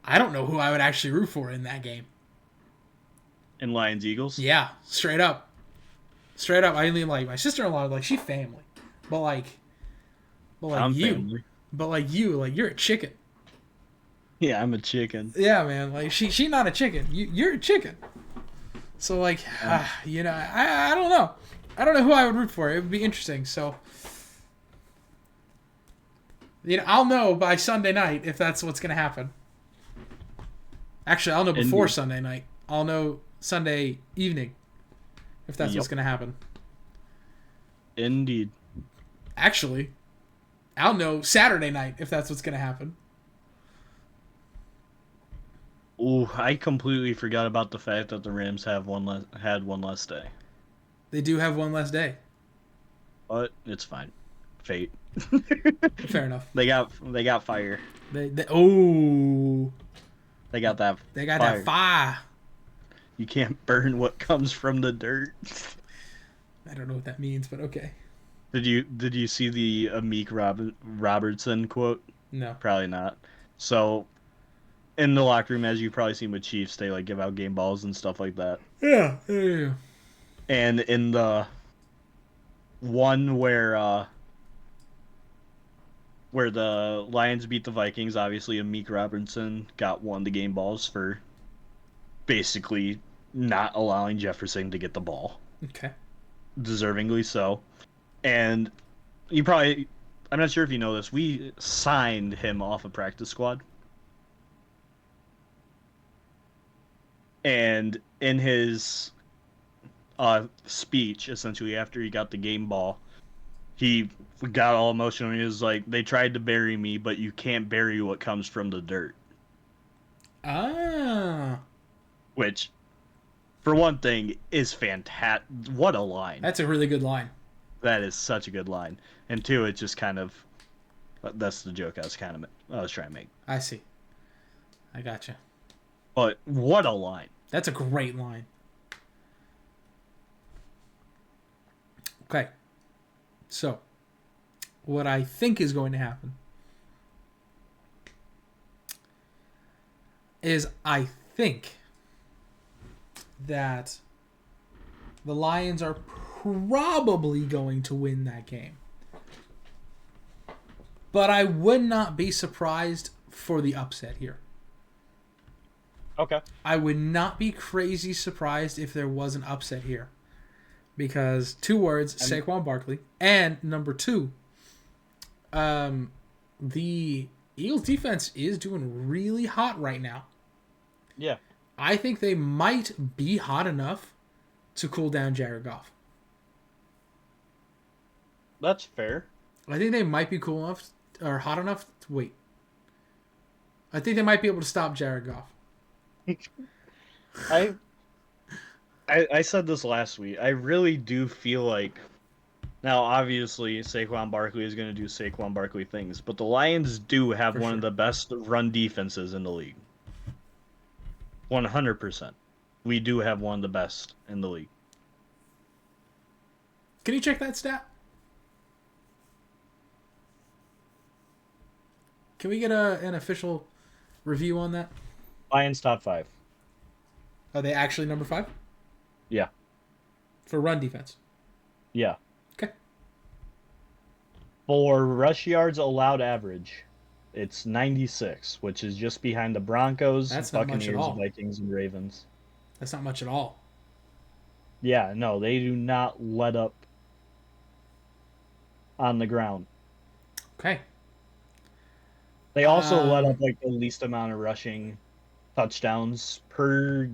I don't know who I would actually root for in that game. And Lions Eagles. Yeah, straight up. Straight up. I mean, like, my sister-in-law, like, she family. But, like I'm you. family. But, like, you, like, you're a chicken. Yeah, I'm a chicken. Yeah, man. Like, she not a chicken. You're a chicken. So, like, you know, I don't know. I don't know who I would root for. It would be interesting. So, you know, I'll know by Sunday night if that's what's going to happen. Actually, I'll know before Indeed. Sunday night. I'll know Sunday evening if that's what's going to happen. Indeed. Actually, I'll know Saturday night if that's what's going to happen. Ooh, I completely forgot about the fact that the Rams had one less day. They do have one less day. But it's fine. Fate. Fair enough. They got fire. They They got that. they got fire. that fire. You can't burn what comes from the dirt. I don't know what that means, but okay. Did you see the Amik Robertson quote? No. Probably not. So, in the locker room, as you've probably seen with Chiefs, they like give out game balls and stuff like that. Yeah. And in the one where the Lions beat the Vikings, obviously Amik Robertson got one of the game balls for basically not allowing Jefferson to get the ball. Okay. Deservingly so. And I'm not sure if you know this, we signed him off a practice squad. And in his speech, essentially, after he got the game ball, he got all emotional. He was like, they tried to bury me, but you can't bury what comes from the dirt. Ah. Which, for one thing, is fantastic. What a line. That's a really good line. That is such a good line. And two, it just kind of... That's the joke I was trying to make. I see. I gotcha. But what a line. That's a great line. Okay. So, what I think is going to happen is I think that the Lions are probably going to win that game. But I would not be surprised for the upset here. Okay. I would not be crazy surprised if there was an upset here. Because 2 words, Saquon Barkley. And number 2, the Eagles defense is doing really hot right now. Yeah. I think they might be hot enough to cool down Jared Goff. That's fair. I think they might be cool enough or hot enough to wait. I think they might be able to stop Jared Goff. I said this last week. I really do feel like... Now, obviously, Saquon Barkley is going to do Saquon Barkley things, but the Lions do have For one sure. of the best run defenses in the league. 100%. We do have one of the best in the league. Can you check that stat? Can we get an official review on that? Lions top 5. Are they actually number 5? Yeah. For run defense. Yeah. Okay. For rush yards allowed average, it's 96, which is just behind the Broncos, That's not much at Buccaneers, all. Vikings, and Ravens. That's not much at all. Yeah, no, they do not let up on the ground. Okay. They also let up like the least amount of rushing touchdowns per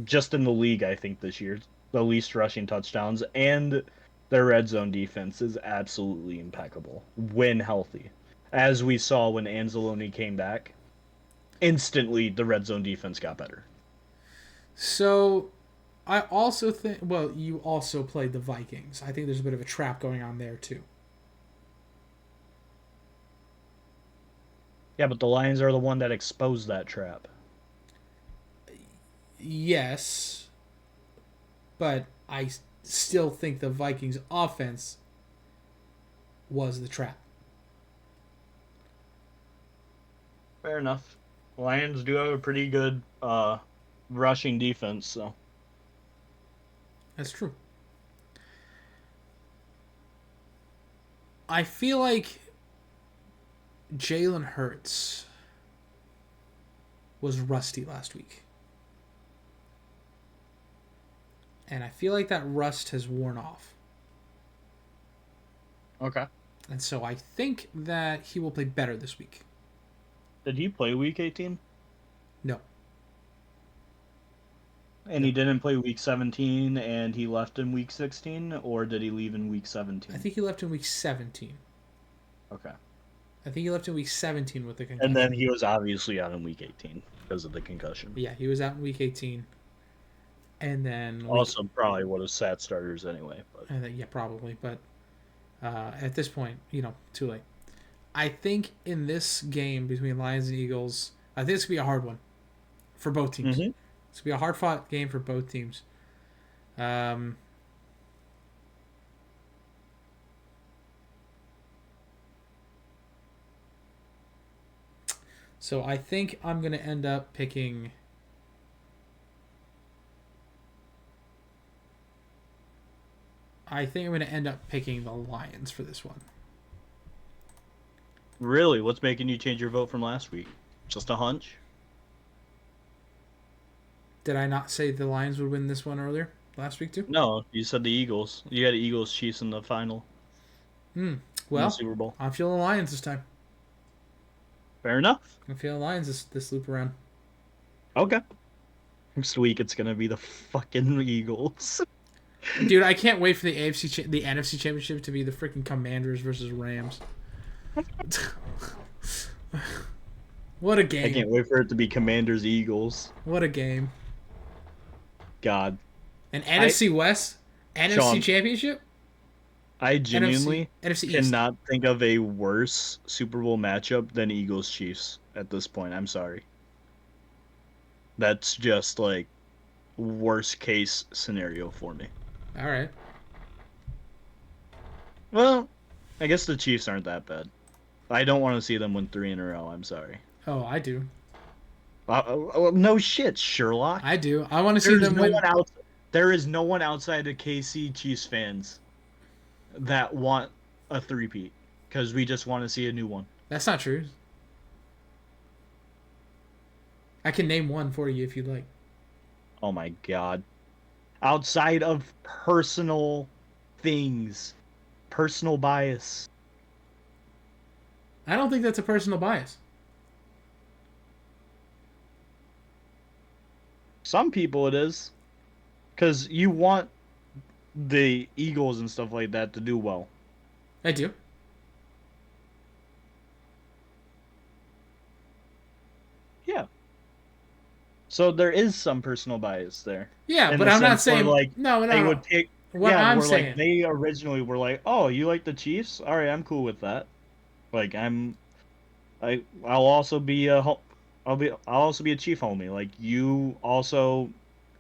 just in the league, I think, this year. The least rushing touchdowns, and their red zone defense is absolutely impeccable when healthy. As we saw when Anzalone came back, instantly the red zone defense got better. So, I also think... Well, you also played the Vikings. I think there's a bit of a trap going on there, too. Yeah, but the Lions are the one that exposed that trap. Yes. But I still think the Vikings offense was the trap. Fair enough. Lions do have a pretty good rushing defense, so. That's true. I feel like Jalen Hurts was rusty last week. And I feel like that rust has worn off. Okay. And so I think that he will play better this week. Did he play Week 18? No. And he didn't play Week 17, and he left in Week 16, or did he leave in Week 17? I think he left in week 17. Okay. I think he left in week 17 with the concussion. And then he was obviously out in Week 18 because of the concussion. Yeah, he was out in week 18. And then... Also probably would have sat starters anyway. But. Yeah, probably. But at this point, too late. I think in this game between Lions and Eagles, I think it's going to be a hard one for both teams. Mm-hmm. It's going to be a hard-fought game for both teams. So I think I'm going to end up picking... I think I'm going to end up picking the Lions for this one. Really? What's making you change your vote from last week? Just a hunch? Did I not say the Lions would win this one earlier? Last week too? No, you said the Eagles. You had Eagles Chiefs in the final. Well, in the Super Bowl. I'm feeling the Lions this time. Fair enough. I'm feeling Lions this loop around. Okay. Next week it's gonna be the fucking Eagles. Dude, I can't wait for the NFC Championship to be the freaking Commanders versus Rams. What a game! I can't wait for it to be Commanders Eagles. What a game! God. An NFC West, NFC Sean, Championship. I genuinely NFC East. cannot think of a worse Super Bowl matchup than Eagles Chiefs at this point. I'm sorry. That's just like worst case scenario for me. All right. Well, I guess the Chiefs aren't that bad. I don't want to see them win 3 in a row. I'm sorry. Oh, I do. No shit, Sherlock. I do. I want to see them win. There is no one outside of KC Chiefs fans that want a three-peat because we just want to see a new one. That's not true. I can name one for you if you'd like. Oh my god. Outside of personal things, personal bias. I don't think that's a personal bias. Some people it is. Because you want the Eagles and stuff like that to do well. I do. Yeah. So there is some personal bias there. Yeah, but I'm not saying no. They would pick. What I'm saying, like, they originally were like, "Oh, you like the Chiefs? All right, I'm cool with that." Like I'll also be I'll also be a Chief homie. Like you also,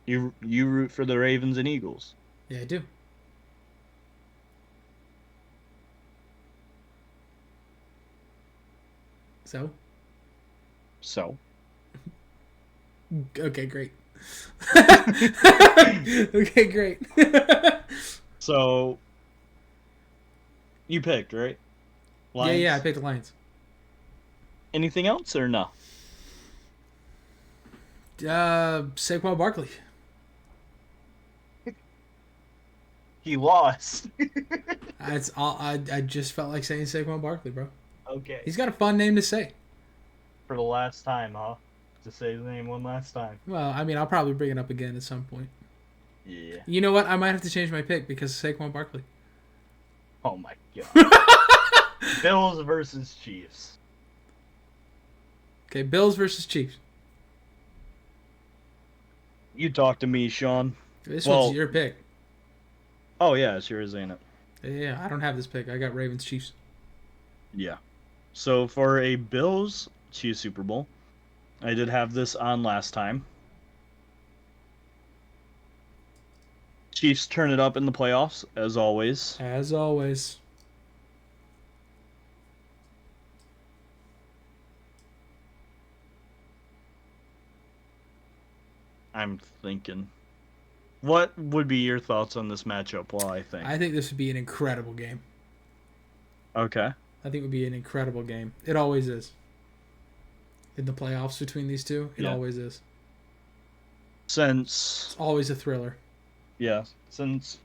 you root for the Ravens and Eagles. Yeah, I do. So. Okay, great. Okay, great. So. You picked, right? Lions? Yeah, I picked the Lions. Anything else or no? Saquon Barkley. He lost. That's all. I just felt like saying Saquon Barkley, bro. Okay. He's got a fun name to say. For the last time, huh? To say his name one last time. Well, I mean, I'll probably bring it up again at some point. Yeah. You know what? I might have to change my pick because of Saquon Barkley. Oh my god. Bills versus Chiefs. Okay, Bills versus Chiefs. You talk to me, Sean. This one's your pick. Oh yeah, it's yours, ain't it? Yeah, I don't have this pick. I got Ravens Chiefs. Yeah. So for a Bills Chiefs Super Bowl, I did have this on last time. Chiefs turn it up in the playoffs, as always. As always. I'm thinking. What would be your thoughts on this matchup while I think? I think this would be an incredible game. Okay. I think it would be an incredible game. It always is. In the playoffs between these two, it always is. Since It's always a thriller. yeah, since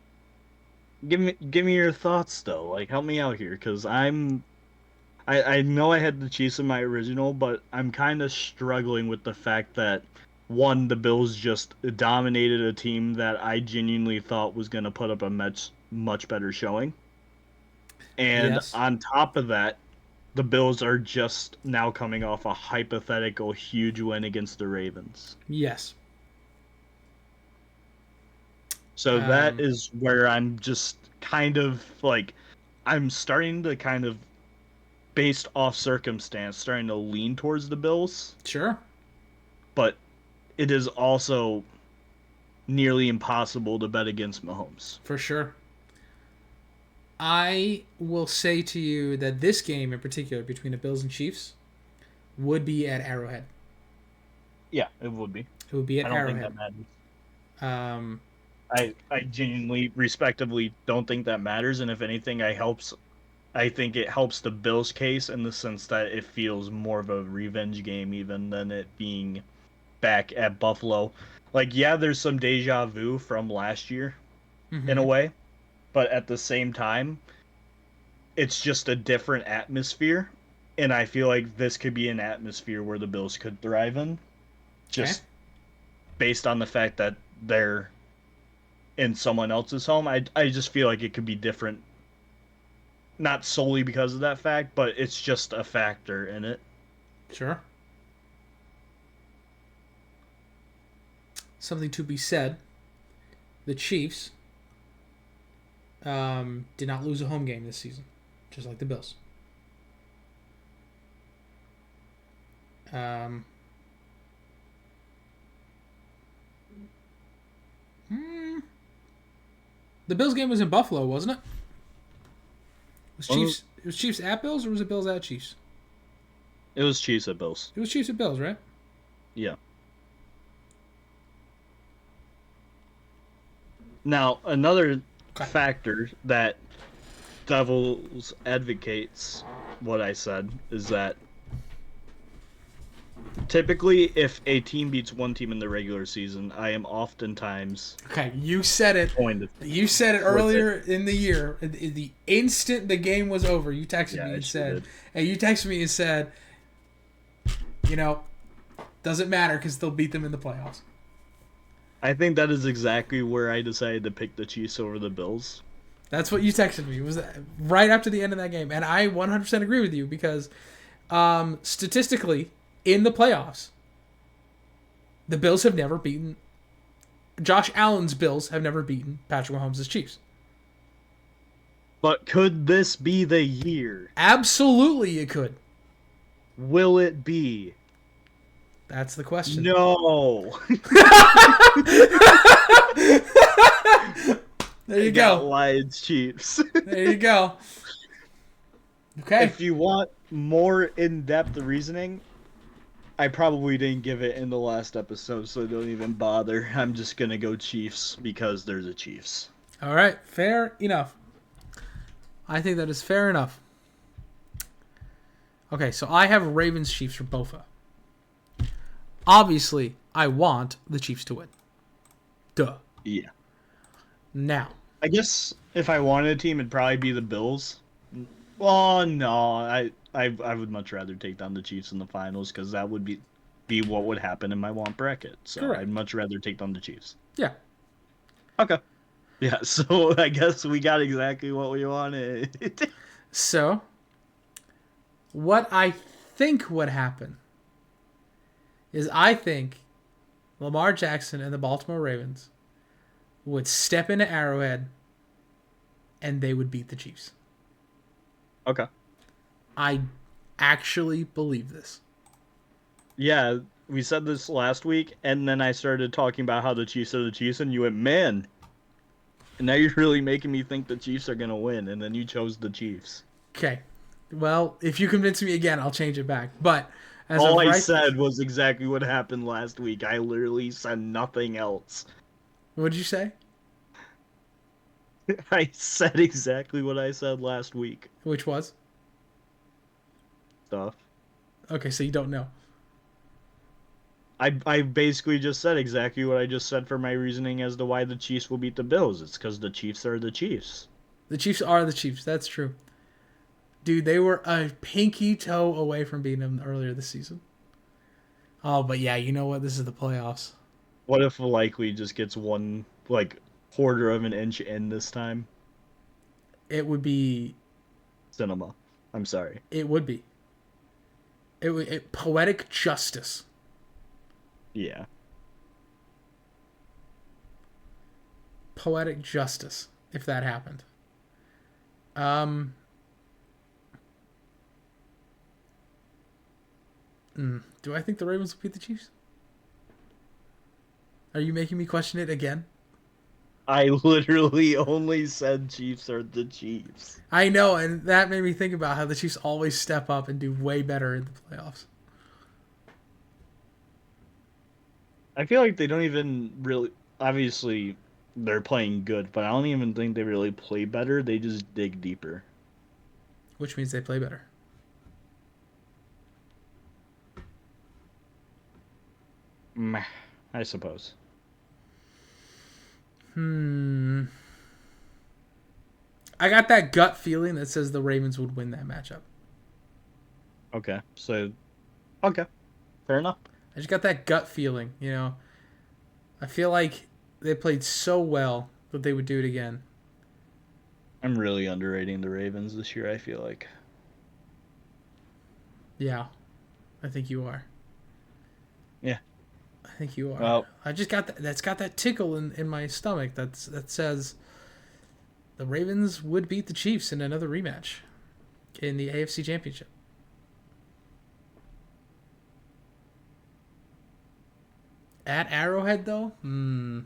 give me your thoughts though. Like help me out here because I know I had the Chiefs in my original, but I'm kind of struggling with the fact that one, the Bills just dominated a team that I genuinely thought was going to put up a much better showing. And Yes. on top of that, the Bills are just now coming off a hypothetical huge win against the Ravens. Yes. So that is where I'm just kind of like, I'm starting to kind of, based off circumstance, starting to lean towards the Bills. Sure. But it is also nearly impossible to bet against Mahomes. For sure. I will say to you that this game in particular between the Bills and Chiefs would be at Arrowhead. Yeah, it would be. It would be at I don't Arrowhead. think that matters. Um, I genuinely, respectively, don't think that matters. And if anything, I think it helps the Bills' case in the sense that it feels more of a revenge game even than it being back at Buffalo. Like, yeah, there's some deja vu from last year in a way, but at the same time, it's just a different atmosphere. And I feel like this could be an atmosphere where the Bills could thrive in. Just based on the fact that they're in someone else's home. I just feel like it could be different. Not solely because of that fact, but it's just a factor in it. Sure. Something to be said. The Chiefs did not lose a home game this season, just like the Bills. The Bills game was in Buffalo, wasn't it? It was Chiefs at Bills, or was it Bills at Chiefs? It was Chiefs at Bills. It was Chiefs at Bills, right? Yeah. Now, another factor that Devils advocates what I said is that typically if a team beats one team in the regular season, I am oftentimes you said it. going to You said it earlier in the year. The instant the game was over, you texted me and said, "Hey, you texted me and said, doesn't matter because they'll beat them in the playoffs." I think that is exactly where I decided to pick the Chiefs over the Bills. That's what you texted me. It was right after the end of that game, and I 100% agree with you because statistically, in the playoffs, the Bills have never beaten. Josh Allen's Bills have never beaten Patrick Mahomes' Chiefs. But could this be the year? Absolutely, it could. Will it be? That's the question. No. There you go. Lions Chiefs. There you go. Okay. If you want more in-depth reasoning, I probably didn't give it in the last episode, so don't even bother. I'm just going to go Chiefs because there's a Chiefs. All right. Fair enough. I think that is fair enough. Okay, so I have Ravens Chiefs for Bofa. Obviously, I want the Chiefs to win. Duh. Yeah. Now. I guess if I wanted a team, it'd probably be the Bills. Well, no. I would much rather take down the Chiefs in the finals because that would be what would happen in my want bracket. So correct. I'd much rather take down the Chiefs. Yeah. Okay. Yeah, so I guess we got exactly what we wanted. So, what I think would happen is I think Lamar Jackson and the Baltimore Ravens would step into Arrowhead and they would beat the Chiefs. Okay. I actually believe this. Yeah, we said this last week, and then I started talking about how the Chiefs are the Chiefs, and you went, man, And now you're really making me think the Chiefs are gonna win, and then you chose the Chiefs. Okay. Well, if you convince me again, I'll change it back. But as All of I right, said was exactly what happened last week. I literally said nothing else. what did you say? I said exactly what I said last week. Which was? Stuff. Okay, so you don't know. I basically just said exactly what I just said for my reasoning as to why the Chiefs will beat the Bills. It's because the Chiefs are the Chiefs. The Chiefs are the Chiefs. That's true. Dude, they were a pinky toe away from beating them earlier this season. Oh, but yeah, you know what? This is the playoffs. What if likely just gets one like quarter of an inch in this time? It would be. Cinema. I'm sorry. It would be. Poetic justice. Yeah. Poetic justice, if that happened. Do I think the Ravens will beat the Chiefs? Are you making me question it again? I literally only said Chiefs are the Chiefs. I know, and that made me think about how the Chiefs always step up and do way better in the playoffs. I feel like they don't even really. Obviously, they're playing good, but I don't even think they really play better. They just dig deeper. Which means they play better. Meh, I suppose. I got that gut feeling that says the Ravens would win that matchup. Okay, so. Okay, fair enough. I just got that gut feeling, you know. I feel like they played so well that they would do it again. I'm really underrating the Ravens this year, I feel like. Yeah, I think you are. Yeah. I think you are. Well, I just got that. That's got that tickle in my stomach. That says the Ravens would beat the Chiefs in another rematch in the AFC Championship. At Arrowhead, though, in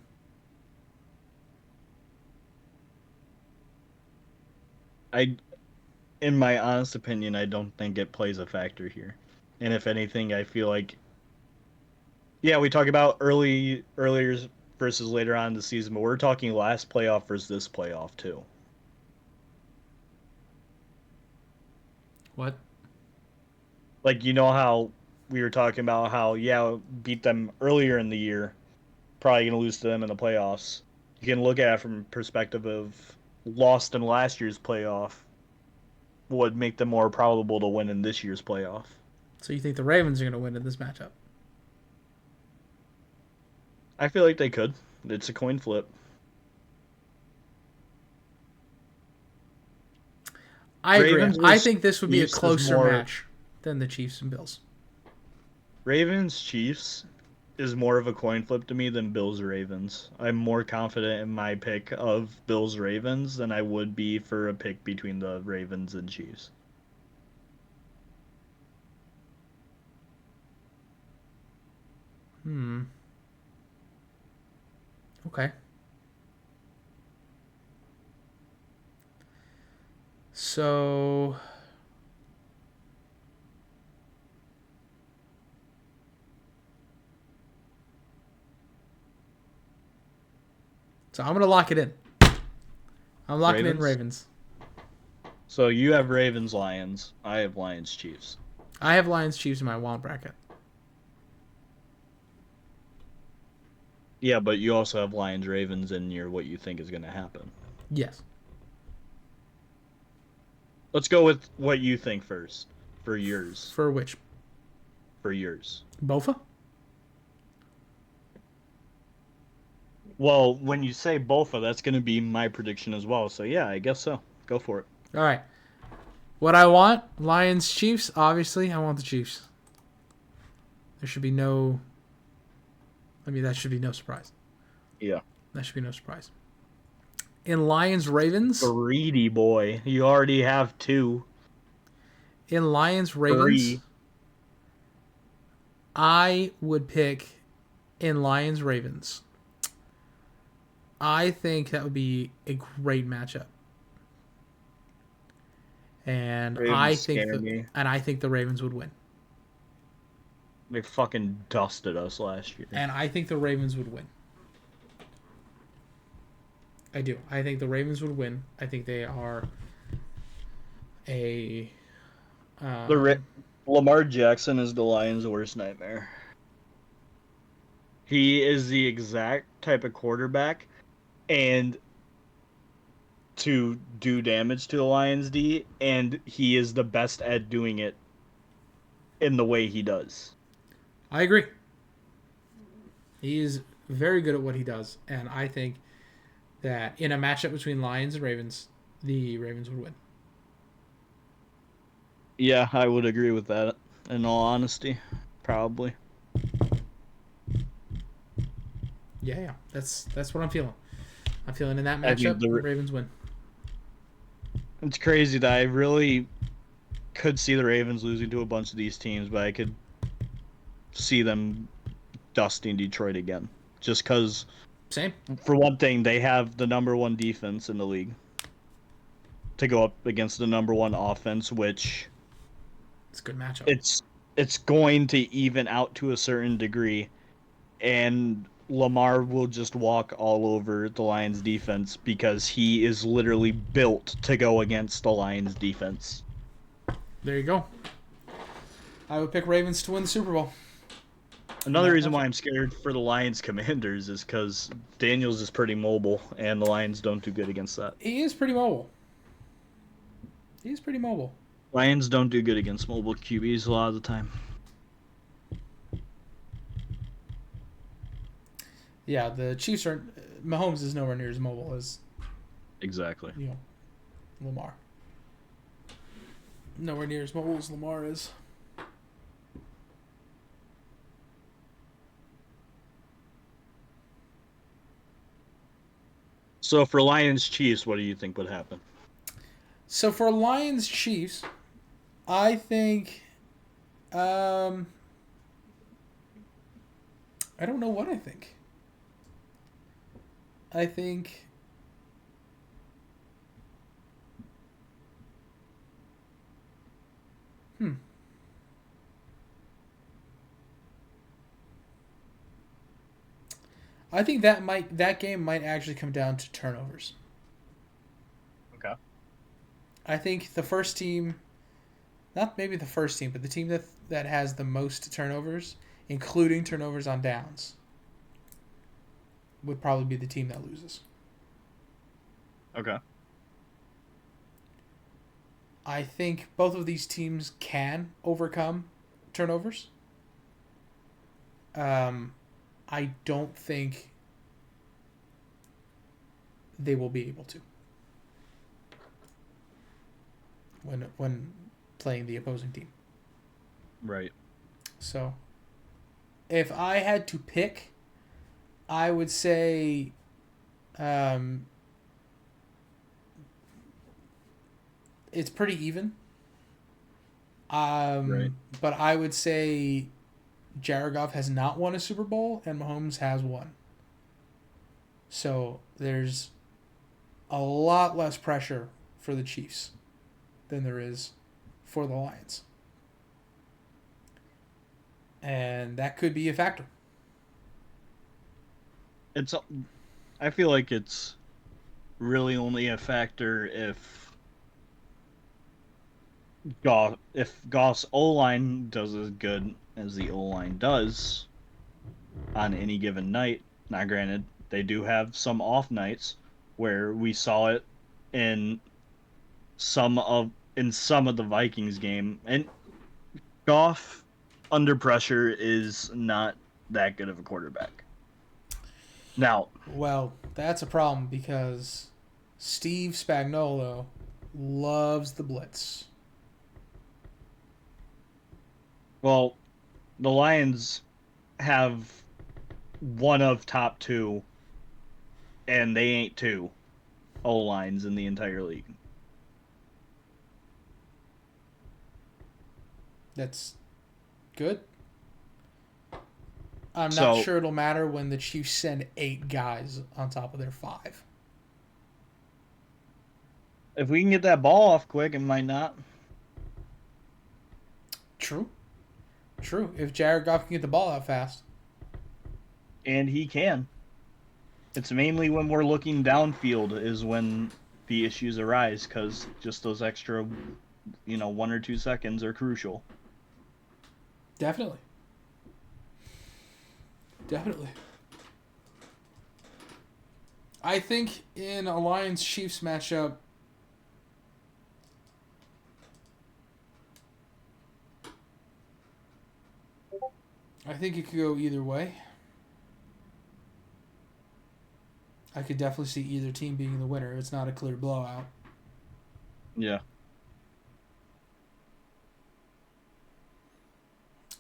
my honest opinion, I don't think it plays a factor here. And if anything, I feel like, yeah, we talk about earlier versus later on in the season, but we're talking last playoff versus this playoff too. What? Like, you know how we were talking about how, yeah, beat them earlier in the year, probably going to lose to them in the playoffs. You can look at it from perspective of lost in last year's playoff would make them more probable to win in this year's playoff. So you think the Ravens are going to win in this matchup? I feel like they could. It's a coin flip. I agree. Ravens I versus think this would be a Chiefs is closer more- match than the Chiefs and Bills. Ravens Chiefs is more of a coin flip to me than Bills Ravens. I'm more confident in my pick of Bills Ravens than I would be for a pick between the Ravens and Chiefs. Okay. So I'm going to lock it in. I'm locking in Ravens. So you have Ravens Lions. I have Lions Chiefs. I have Lions Chiefs in my wild bracket. Yeah, but you also have Lions Ravens in your what you think is going to happen. Yes. Let's go with what you think first for yours. For which? For yours. Bofa? Well, when you say Bofa, that's going to be my prediction as well. So yeah, I guess so. Go for it. All right. What I want, Lions Chiefs, obviously, I want the Chiefs. There should be no that should be no surprise. Yeah. That should be no surprise. In Lions Ravens, Greedy boy. You already have two. in Lions Ravens, 3. I would pick in Lions Ravens. I think that would be a great matchup. And Ravens scare the me. Ravens would win. They fucking dusted us last year. And I think the Ravens would win. I do. I think the Ravens would win. I think they are a. Lamar Jackson is the Lions' worst nightmare. He is the exact type of quarterback, and to do damage to the Lions D, and he is the best at doing it in the way he does. I agree. He is very good at what he does, and I think that in a matchup between Lions and Ravens, the Ravens would win. Yeah, I would agree with that. In all honesty, probably. Yeah. That's what I'm feeling. I'm feeling in that I think matchup, the Ravens win. It's crazy that I really could see the Ravens losing to a bunch of these teams, but I could see them dusting Detroit again. Just because, Same. for one thing, they have the number one defense in the league to go up against the number one offense, which It's a good matchup. It's going to even out to a certain degree, and Lamar will just walk all over the Lions defense because he is literally built to go against the Lions defense. There you go. I would pick Ravens to win the Super Bowl. Another reason why I'm scared for the Lions Commanders is because Daniels is pretty mobile, and the Lions don't do good against that. He is pretty mobile. Lions don't do good against mobile QBs a lot of the time. Yeah, the Chiefs are. Mahomes is nowhere near as mobile as Exactly. Lamar. Nowhere near as mobile as Lamar is. So for Lions Chiefs, what do you think would happen? So for Lions Chiefs, I think I don't know what I think. I think I think that game might actually come down to turnovers. Okay. I think the first team, not maybe the first team, but the team that has the most turnovers, including turnovers on downs, would probably be the team that loses. Okay. I think both of these teams can overcome turnovers. I don't think they will be able to when playing the opposing team. Right. So, if I had to pick, I would say it's pretty even. Right. But I would say Jared Goff has not won a Super Bowl and Mahomes has won. So there's a lot less pressure for the Chiefs than there is for the Lions. And that could be a factor. I feel like it's really only a factor if Goff's O-line does as good as the O-line does on any given night. Now, granted, they do have some off nights where we saw it in some of the Vikings game, and Goff under pressure is not that good of a quarterback. Now, Well, that's a problem because Steve Spagnuolo loves the blitz. well, the Lions have one of top two, and they ain't two O-lines in the entire league. That's good. I'm not So sure it'll matter when the Chiefs send 8 guys on top of their 5. if we can get that ball off quick, it might not. True. True. If Jared Goff can get the ball out fast. And he can. It's mainly when we're looking downfield is when the issues arise, because just those extra, 1 or 2 seconds are crucial. Definitely. Definitely. I think in a Lions-Chiefs matchup, I think it could go either way. I could definitely see either team being the winner. It's not a clear blowout. Yeah.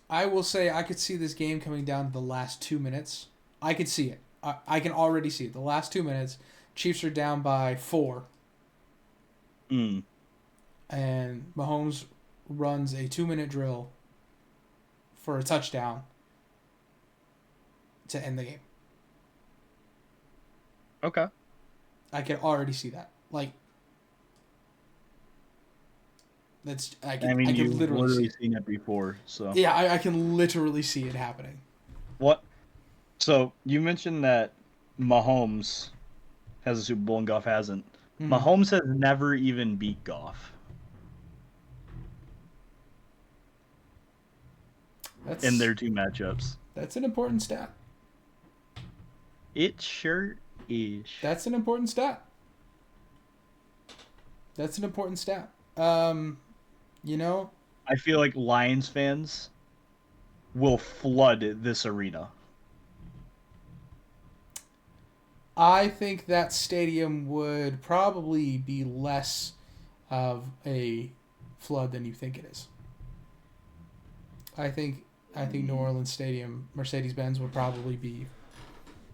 I will say I could see this game coming down to the last 2 minutes. I could see it. I can already see it. The last 2 minutes, Chiefs are down by 4. Mm. And Mahomes runs a 2-minute drill for a touchdown to end the game. Okay. I can already see that. Like, I can you've literally see it. seen it before, so. Yeah, I can literally see it happening. What? So, you mentioned that Mahomes has a Super Bowl and Goff hasn't. Mm-hmm. Mahomes has never even beat Goff in their 2 matchups. That's an important stat. It sure is. That's an important stat. That's an important stat. I feel like Lions fans will flood this arena. I think that stadium would probably be less of a flood than you think it is. I think New Orleans Stadium, Mercedes-Benz, would probably be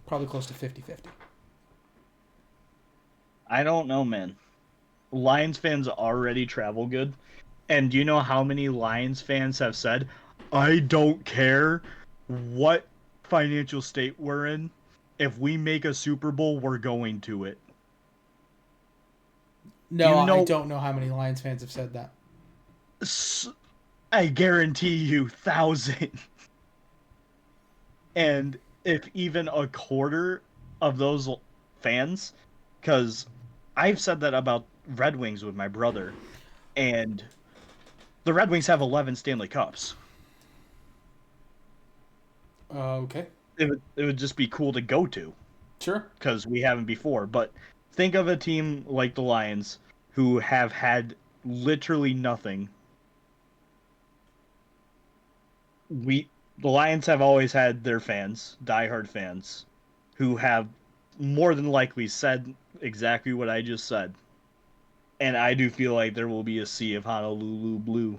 close to 50-50. I don't know, man. Lions fans already travel good. And do you know how many Lions fans have said, I don't care what financial state we're in. If we make a Super Bowl, we're going to it. No, I don't know how many Lions fans have said that. I guarantee you 1,000. And if even a quarter of those fans, because I've said that about Red Wings with my brother, and the Red Wings have 11 Stanley Cups. Okay. It would just be cool to go to. Sure. Because we haven't before. But think of a team like the Lions who have had literally nothing. The Lions have always had their fans, diehard fans, who have more than likely said exactly what I just said. And I do feel like there will be a sea of Honolulu blue.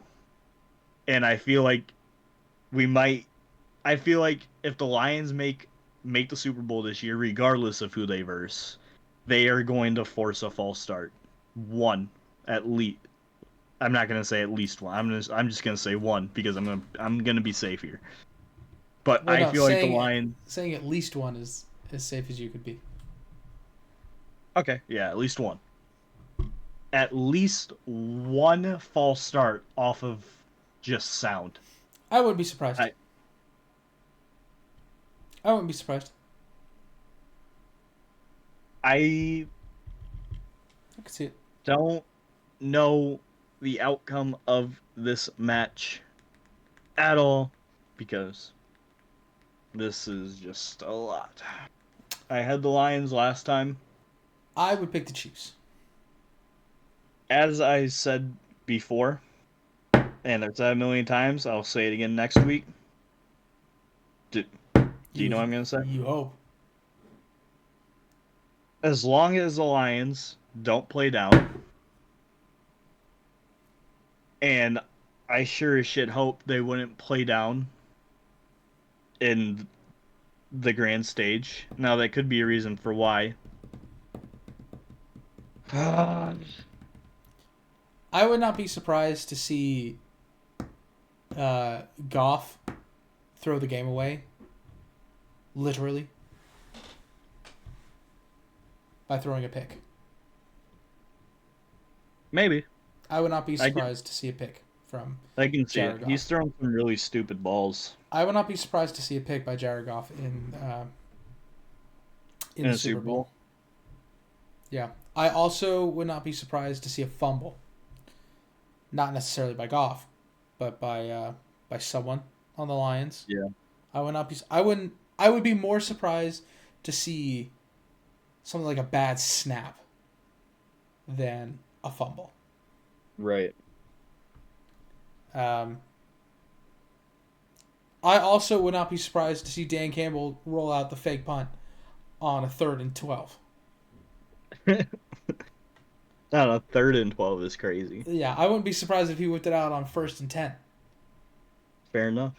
And I feel like I feel like if the Lions make the Super Bowl this year, regardless of who they verse, they are going to force a false start. One, at least. I'm not gonna say at least one. I'm just gonna say one because I'm gonna be safe here. But I feel like the Lions saying at least one is as safe as you could be. Okay, yeah, at least one. At least one false start off of just sound. I wouldn't be surprised. I wouldn't be surprised. I could see it. Don't know the outcome of this match at all because this is just a lot. I had the Lions last time. I would pick the Chiefs. As I said before, and I've said a million times, I'll say it again next week. Do you know what I'm going to say? You hope. As long as the Lions don't play down, and I sure as shit hope they wouldn't play down in the grand stage. Now, that could be a reason for why. I would not be surprised to see Goff throw the game away literally, by throwing a pick. Maybe. I would not be surprised to see a pick from I can see Jared it. Goff. He's throwing some really stupid balls. I would not be surprised to see a pick by Jared Goff in the Super Bowl. Yeah. I also would not be surprised to see a fumble. Not necessarily by Goff, but by someone on the Lions. Yeah. I would be more surprised to see something like a bad snap than a fumble. Right. I also would not be surprised to see Dan Campbell roll out the fake punt on a 3rd and 12. Not a 3rd and 12 is crazy. Yeah, I wouldn't be surprised if he whipped it out on 1st and 10. Fair enough.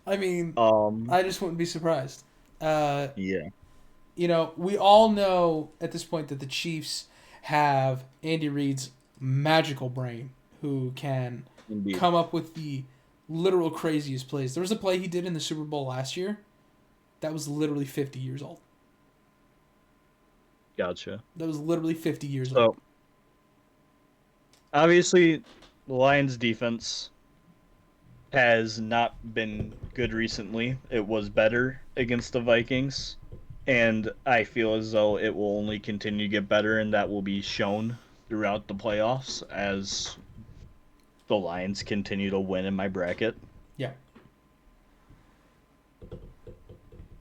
I mean, I I just wouldn't be surprised. Yeah. You know, we all know at this point that the Chiefs have Andy Reid's magical brain who can Indeed. come up with the literal craziest plays. There was a play he did in the Super Bowl last year that was literally 50 years old. Gotcha. That was literally 50 years So, old. obviously, the Lions' defense has not been good recently. It was better against the Vikings, and I feel as though it will only continue to get better, and that will be shown throughout the playoffs as the Lions continue to win in my bracket. Yeah.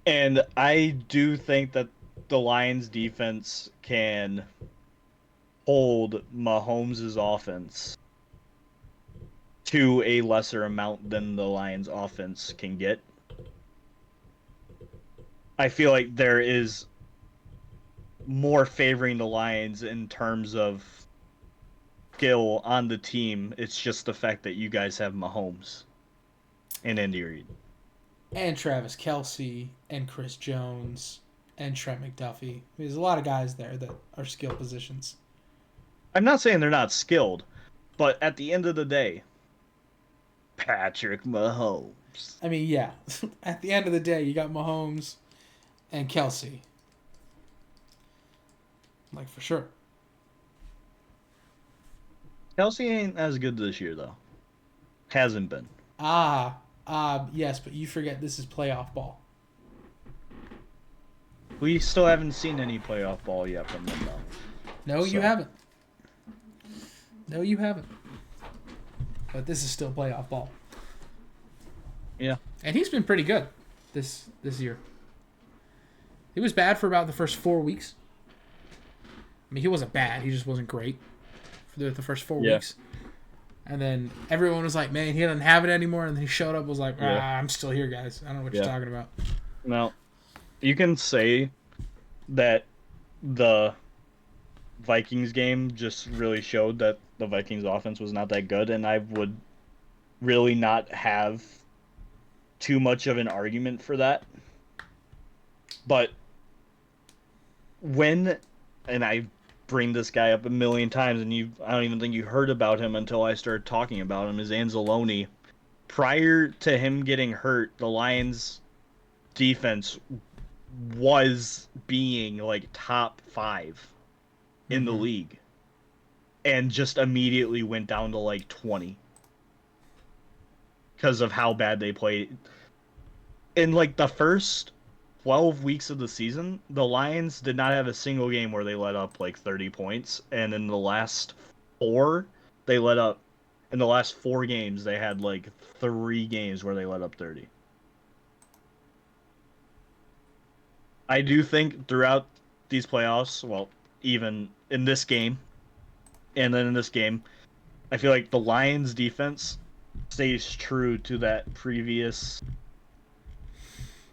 And I do think that the Lions defense can hold Mahomes' offense to a lesser amount than the Lions offense can get. I feel like there is more favoring the Lions in terms of skill on the team. It's just the fact that you guys have Mahomes and Andy Reid. And Travis Kelce and Chris Jones and Trent McDuffie. There's a lot of guys there that are skill positions. I'm not saying they're not skilled, but at the end of the day, Patrick Mahomes. I mean, yeah. At the end of the day, you got Mahomes and Kelce. Like, for sure. Kelsey ain't as good this year, though. Hasn't been. Yes, but you forget this is playoff ball. We still haven't seen any playoff ball yet from them, though. No, you haven't. No, you haven't. But this is still playoff ball. Yeah. And he's been pretty good this year. He was bad for about the first 4 weeks. I mean, he wasn't bad. He just wasn't great for the first 4 weeks. And then everyone was like, man, he doesn't have it anymore. And then he showed up was like, I'm still here, guys. I don't know what you're talking about. Now, you can say that the Vikings game just really showed that the Vikings offense was not that good, and I would really not have too much of an argument for that. But when, and I bring this guy up a million times, and I don't even think you heard about him until I started talking about him, is Anzalone. Prior to him getting hurt, the Lions defense was being like top 5 in the league, and just immediately went down to like 20 because of how bad they played. In like the first 12 weeks of the season, the Lions did not have a single game where they let up like 30 points, and in the last 4 they let up. In the last 4 games, they had like 3 games where they let up 30. I do think throughout these playoffs, well, even in this game, and then in this game, I feel like the Lions defense stays true to that previous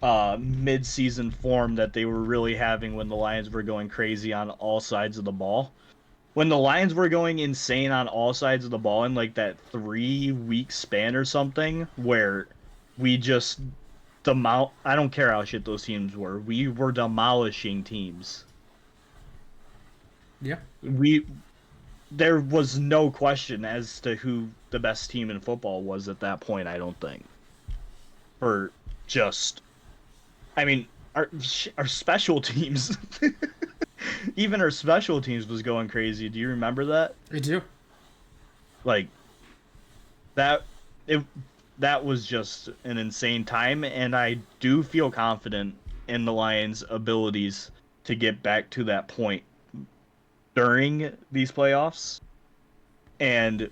mid-season form that they were really having when the Lions were going crazy on all sides of the ball. When the Lions were going insane on all sides of the ball in like that 3-week span or something, where we just I don't care how shit those teams were. We were demolishing teams. Yeah. There was no question as to who the best team in football was at that point, I don't think. For just I mean, our special teams, even our special teams was going crazy. Do you remember that? I do. Like that it that was just an insane time, and I do feel confident in the Lions' abilities to get back to that point during these playoffs. And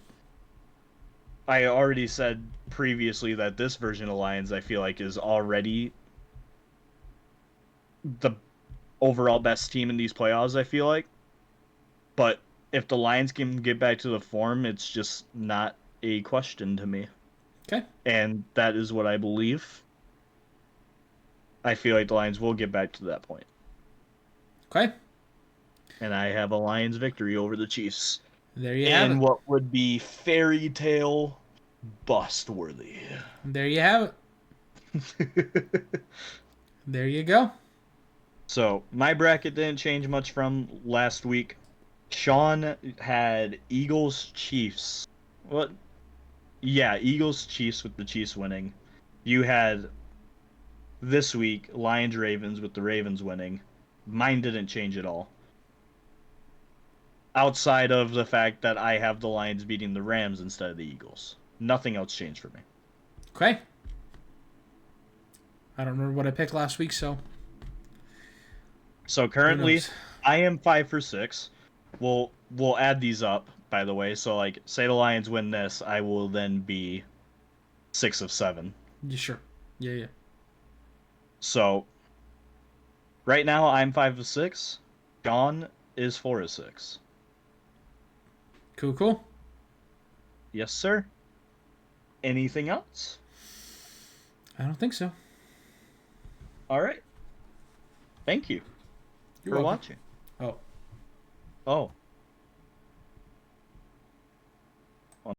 I already said previously that this version of Lions I feel like is already the overall best team in these playoffs, I feel like. But if the Lions can get back to the form, it's just not a question to me. Okay. And that is what I believe. I feel like the Lions will get back to that point. Okay. And I have a Lions victory over the Chiefs. There you have In it. what would be fairy tale bust worthy. There you have it. There you go. So my bracket didn't change much from last week. Sean had Eagles Chiefs. What? Yeah, Eagles Chiefs with the Chiefs winning. You had this week Lions Ravens with the Ravens winning. Mine didn't change at all. Outside of the fact that I have the Lions beating the Rams instead of the Eagles. Nothing else changed for me. Okay. I don't remember what I picked last week, so So who currently knows? I am 5 for 6. We'll add these up, by the way. So like say the Lions win this, I will then be 6 of 7. You sure? Yeah, yeah. So right now I'm 5 of 6. John is 4 of 6. Cool, cool. Yes, sir. Anything else? I don't think so. All right. Thank you You're for welcome. watching. Oh. Oh.